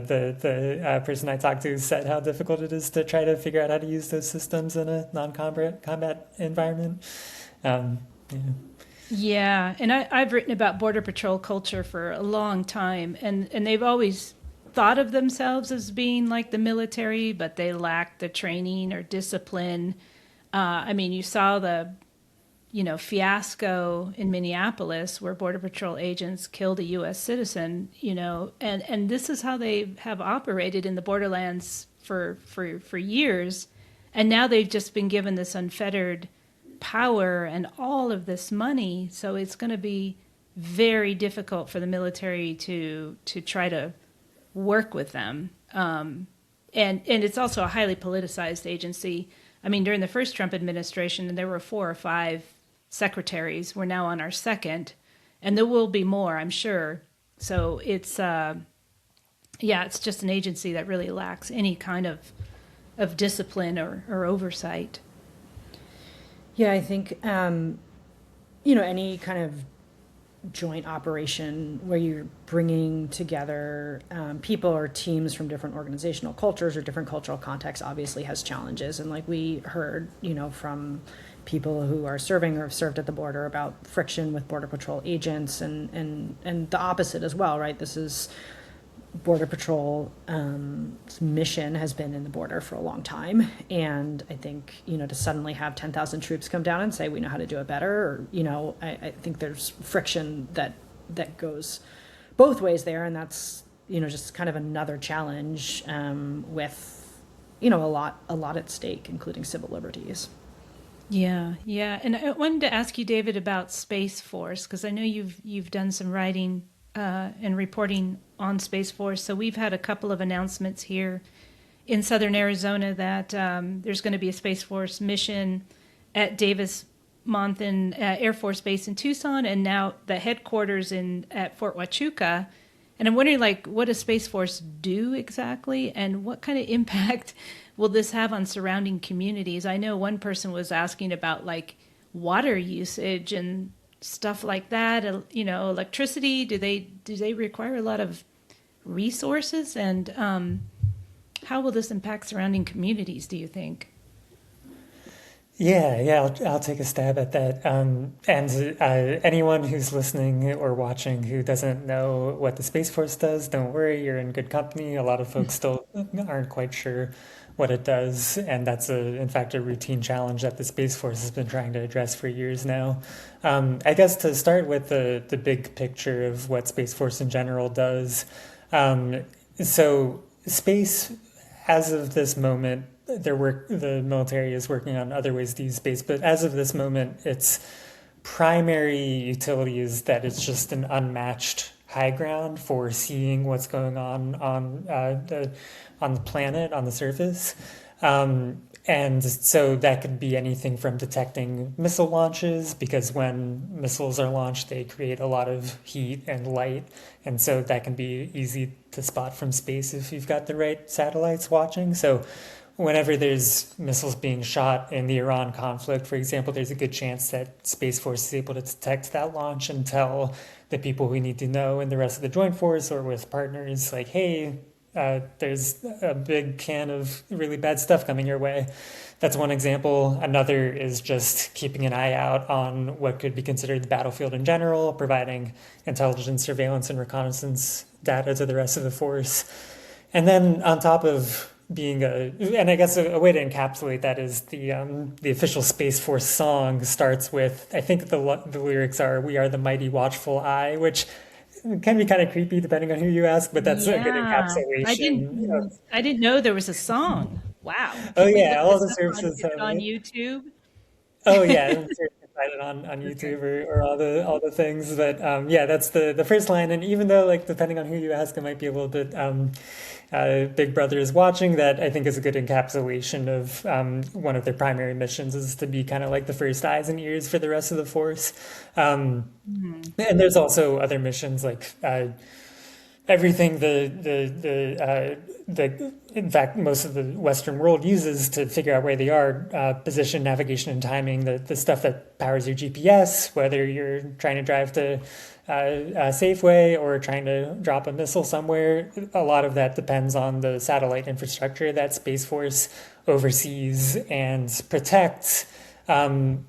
The person I talked to said how difficult it is to try to figure out how to use those systems in a non-combat environment. Yeah, and I've written about Border Patrol culture for a long time, and they've always thought of themselves as being like the military, but they lack the training or discipline. I mean, you saw the, fiasco in Minneapolis where Border Patrol agents killed a U.S. citizen, and this is how they have operated in the borderlands for years. And now they've just been given this unfettered power and all of this money, so it's going to be very difficult for the military to try to work with them. And it's also a highly politicized agency. I mean, during the first Trump administration, there were 4 or 5 secretaries. We're now on our second, and there will be more, I'm sure. So it's it's just an agency that really lacks any kind of discipline or oversight. Yeah, I think, any kind of joint operation where you're bringing together people or teams from different organizational cultures or different cultural contexts obviously has challenges. And like we heard, from people who are serving or have served at the border about friction with Border Patrol agents and the opposite as well, right? This is Border Patrol mission has been in the border for a long time, and I think to suddenly have 10,000 troops come down and say we know how to do it better, or I think there's friction that goes both ways there, and that's just kind of another challenge with a lot at stake, including civil liberties. Yeah, and I wanted to ask you, David, about Space Force, because I know you've done some writing and reporting on Space Force. So we've had a couple of announcements here in southern Arizona that there's going to be a Space Force mission at Davis-Monthan Air Force Base in Tucson, and now the headquarters at Fort Huachuca. And I'm wondering, what does Space Force do exactly, and what kind of impact will this have on surrounding communities? I know one person was asking about water usage and stuff like that, electricity. Do they require a lot of resources, and how will this impact surrounding communities, do you think? I'll take a stab at that. And anyone who's listening or watching who doesn't know what the Space Force does, don't worry, you're in good company. A lot of folks still aren't quite sure what it does, and that's in fact a routine challenge that the Space Force has been trying to address for years now. I guess to start with the big picture of what Space Force in general does. So space, as of this moment, the military is working on other ways to use space, but as of this moment, its primary utility is that it's just an unmatched high ground for seeing what's going on the planet, on the surface. And so that could be anything from detecting missile launches, because when missiles are launched, they create a lot of heat and light. And so that can be easy to spot from space if you've got the right satellites watching. So whenever there's missiles being shot in the Iran conflict, for example, there's a good chance that Space Force is able to detect that launch and tell the people we need to know in the rest of the Joint Force or with partners, hey, there's a big can of really bad stuff coming your way. That's one example. Another is just keeping an eye out on what could be considered the battlefield in general, providing intelligence, surveillance, and reconnaissance data to the rest of the force. And then on top of being and I guess a way to encapsulate that is the official Space Force song starts with, I think the lyrics are, "We are the mighty watchful eye," which can be kind of creepy depending on who you ask, but that's a good encapsulation. I didn't know there was a song. Wow. Oh Can we yeah, look all this the up on, services is it have on it. YouTube? Oh yeah, I'm sure you can find it on Okay. YouTube or all the things. But yeah, that's the first line. And even though like depending on who you ask, it might be a little bit Big Brother is watching. That I think is a good encapsulation of one of their primary missions is to be kind of like the first eyes and ears for the rest of the force. Mhm. And there's also other missions like everything the in fact most of the Western world uses to figure out where they are, position, navigation, and timing, the stuff that powers your GPS, whether you're trying to drive to a Safeway or trying to drop a missile somewhere. A lot of that depends on the satellite infrastructure that Space Force oversees and protects. And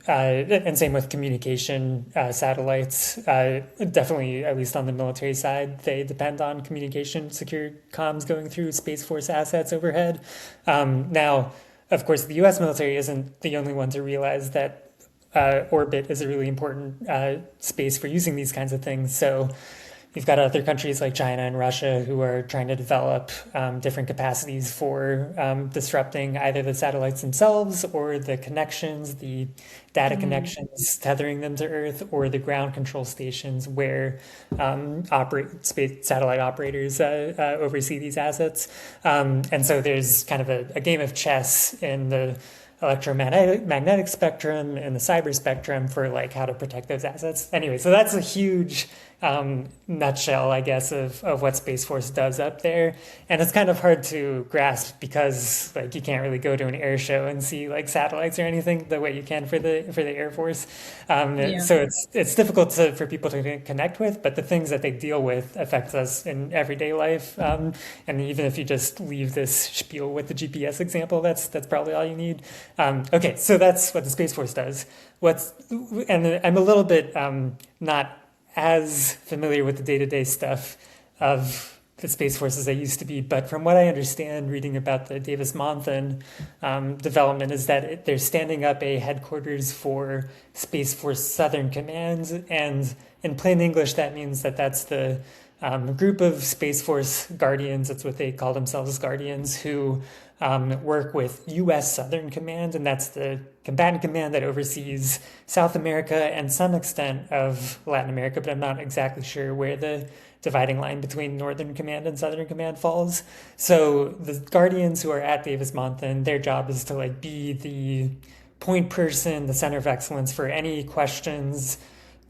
same with communication satellites. Definitely, at least on the military side, they depend on communication, secure comms going through Space Force assets overhead. Now, of course, the U.S. military isn't the only one to realize that orbit is a really important space for using these kinds of things. So you've got other countries like China and Russia who are trying to develop different capacities for disrupting either the satellites themselves or the connections, the data connections, tethering them to Earth, or the ground control stations where space satellite operators oversee these assets. And so there's kind of a game of chess in the electromagnetic spectrum and the cyber spectrum for like how to protect those assets. Anyway, so that's a huge nutshell, I guess, of what Space Force does up there. And it's kind of hard to grasp because like you can't really go to an air show and see like satellites or anything the way you can for the Air Force. Yeah. So it's difficult for people to connect with, but the things that they deal with affects us in everyday life. And even if you just leave this spiel with the GPS example, that's probably all you need. Okay, so that's what the Space Force does. And I'm a little bit not as familiar with the day-to-day stuff of the Space Force as I used to be, but from what I understand, reading about the Davis-Monthan development, is that they're standing up a headquarters for Space Force Southern Command, and in plain English, that means that that's the group of Space Force Guardians, that's what they call themselves, Guardians, who work with U.S. Southern Command, and that's the combatant command that oversees South America and some extent of Latin America, but I'm not exactly sure where the dividing line between Northern Command and Southern Command falls. So the Guardians who are at Davis-Monthan, their job is to like be the point person, the center of excellence for any questions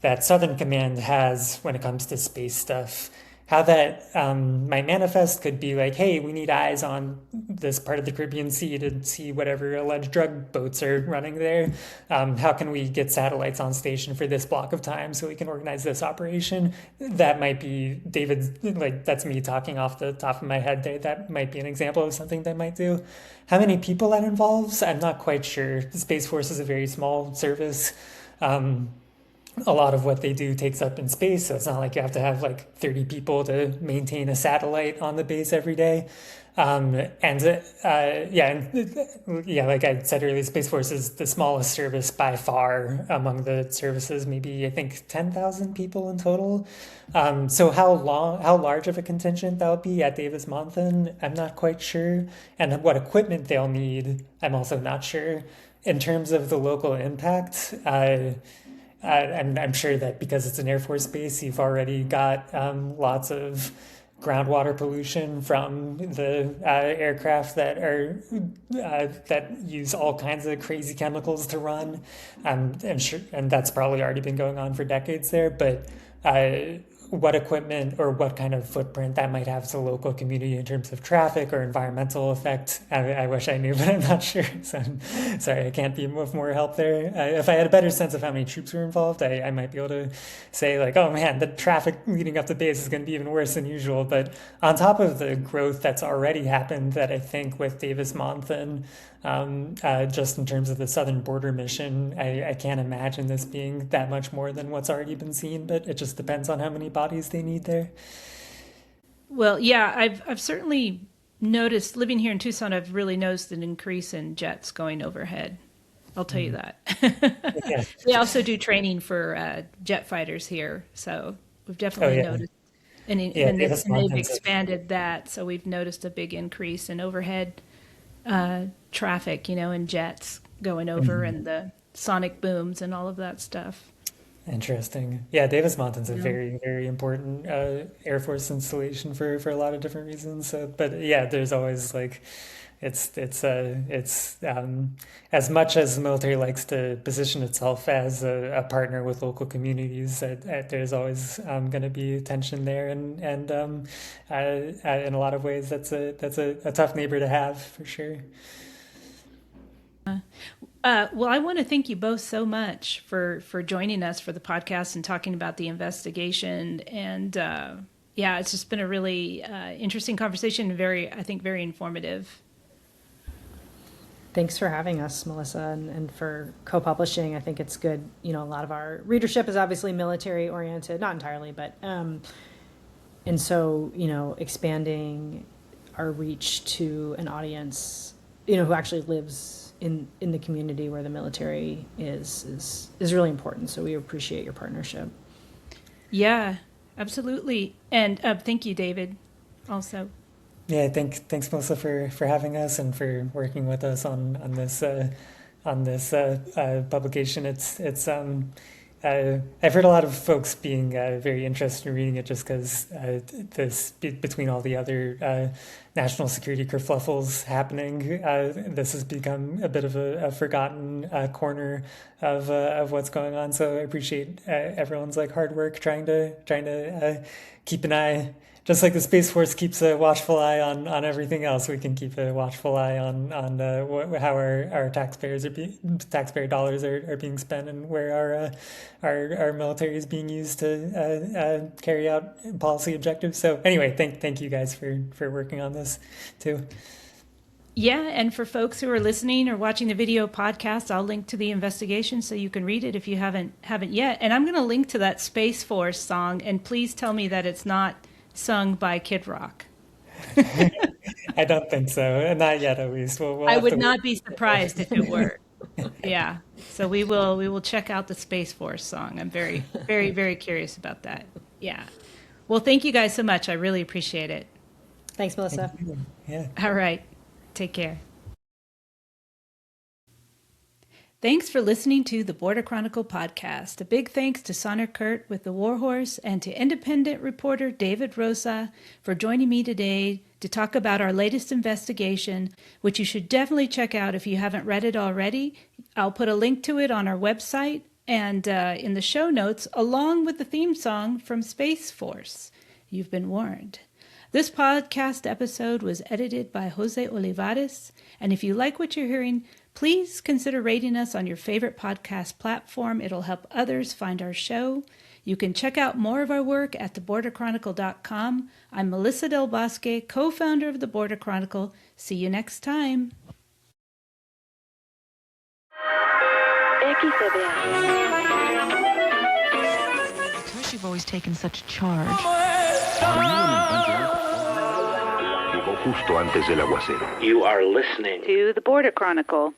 that Southern Command has when it comes to space stuff. How that might manifest could be like, hey, we need eyes on this part of the Caribbean Sea to see whatever alleged drug boats are running there. How can we get satellites on station for this block of time so we can organize this operation? That might be David, like that's me talking off the top of my head there. That might be an example of something they might do. How many people that involves, I'm not quite sure. The Space Force is a very small service. A lot of what they do takes up in space, so it's not like you have to have like 30 people to maintain a satellite on the base every day. Yeah, like I said earlier, Space Force is the smallest service by far among the services, maybe I think 10,000 people in total. So how large of a contingent that'll be at Davis-Monthan, I'm not quite sure. And what equipment they'll need, I'm also not sure. In terms of the local impact, I'm sure that because it's an Air Force base, you've already got lots of groundwater pollution from the aircraft that are that use all kinds of crazy chemicals to run. I'm sure, and that's probably already been going on for decades there. But what equipment or what kind of footprint that might have to the local community in terms of traffic or environmental effect, I wish I knew, but I'm not sure. So I'm sorry, I can't be of more help there. If I had a better sense of how many troops were involved, I might be able to say like, oh man, the traffic leading up to base is going to be even worse than usual. But on top of the growth that's already happened, that I think with Davis-Monthan, just in terms of the southern border mission, I can't imagine this being that much more than what's already been seen, but it just depends on how many bodies they need there. Well, yeah, I've certainly noticed, living here in Tucson, I've really noticed an increase in jets going overhead. I'll tell you that. Yeah. We also do training for jet fighters here, so we've Oh definitely yeah. noticed, and, Yeah, and they've Davis-Monthan's expanded that, so we've noticed a big increase in overhead traffic, and jets going over and the sonic booms and all of that stuff. Interesting. Yeah, Davis Mountain's a very, very important Air Force installation for a lot of different reasons. So, but yeah, there's always like, it's as much as the military likes to position itself as a partner with local communities, there's always going to be tension there, and in a lot of ways, that's a tough neighbor to have for sure. Well, I want to thank you both so much for joining us for the podcast and talking about the investigation. And yeah, it's just been a really interesting conversation and I think very informative. Thanks for having us, Melissa, and for co-publishing. I think it's good. A lot of our readership is obviously military oriented, not entirely, but and so expanding our reach to an audience, who actually lives in the community where the military is really important. So we appreciate your partnership. Yeah, absolutely. And thank you, David, also. Yeah, thanks Melissa for having us and for working with us on this publication. I've heard a lot of folks being very interested in reading it just because between all the other national security kerfluffles happening, this has become a bit of a forgotten corner of what's going on. So I appreciate everyone's hard work trying to keep an eye. Just like the Space Force keeps a watchful eye on everything else, we can keep a watchful eye on how our taxpayer dollars are being spent and where our military is being used to carry out policy objectives. So anyway, thank you guys for working on this too. Yeah, and for folks who are listening or watching the video podcast, I'll link to the investigation so you can read it if you haven't yet. And I'm going to link to that Space Force song, and please tell me that it's not sung by Kid Rock. I don't think so. Not yet, at least. We'll I would not be surprised if it were. Yeah. So we will check out the Space Force song. I'm very, very, very curious about that. Yeah. Well, thank you guys so much. I really appreciate it. Thanks, Melissa. Thank you. Yeah. All right. Take care. Thanks for listening to the Border Chronicle podcast. A big thanks to Sonner Kehrt with The Warhorse and to independent reporter David Roza for joining me today to talk about our latest investigation, which you should definitely check out if you haven't read it already. I'll put a link to it on our website and in the show notes, along with the theme song from Space Force. You've been warned. This podcast episode was edited by Jose Olivares, and if you like what you're hearing, please consider rating us on your favorite podcast platform. It'll help others find our show. You can check out more of our work at theborderchronicle.com. I'm Melissa Del Bosque, co-founder of The Border Chronicle. See you next time. Because you've always taken such charge. Justo antes del aguacero. You are listening to the Border Chronicle.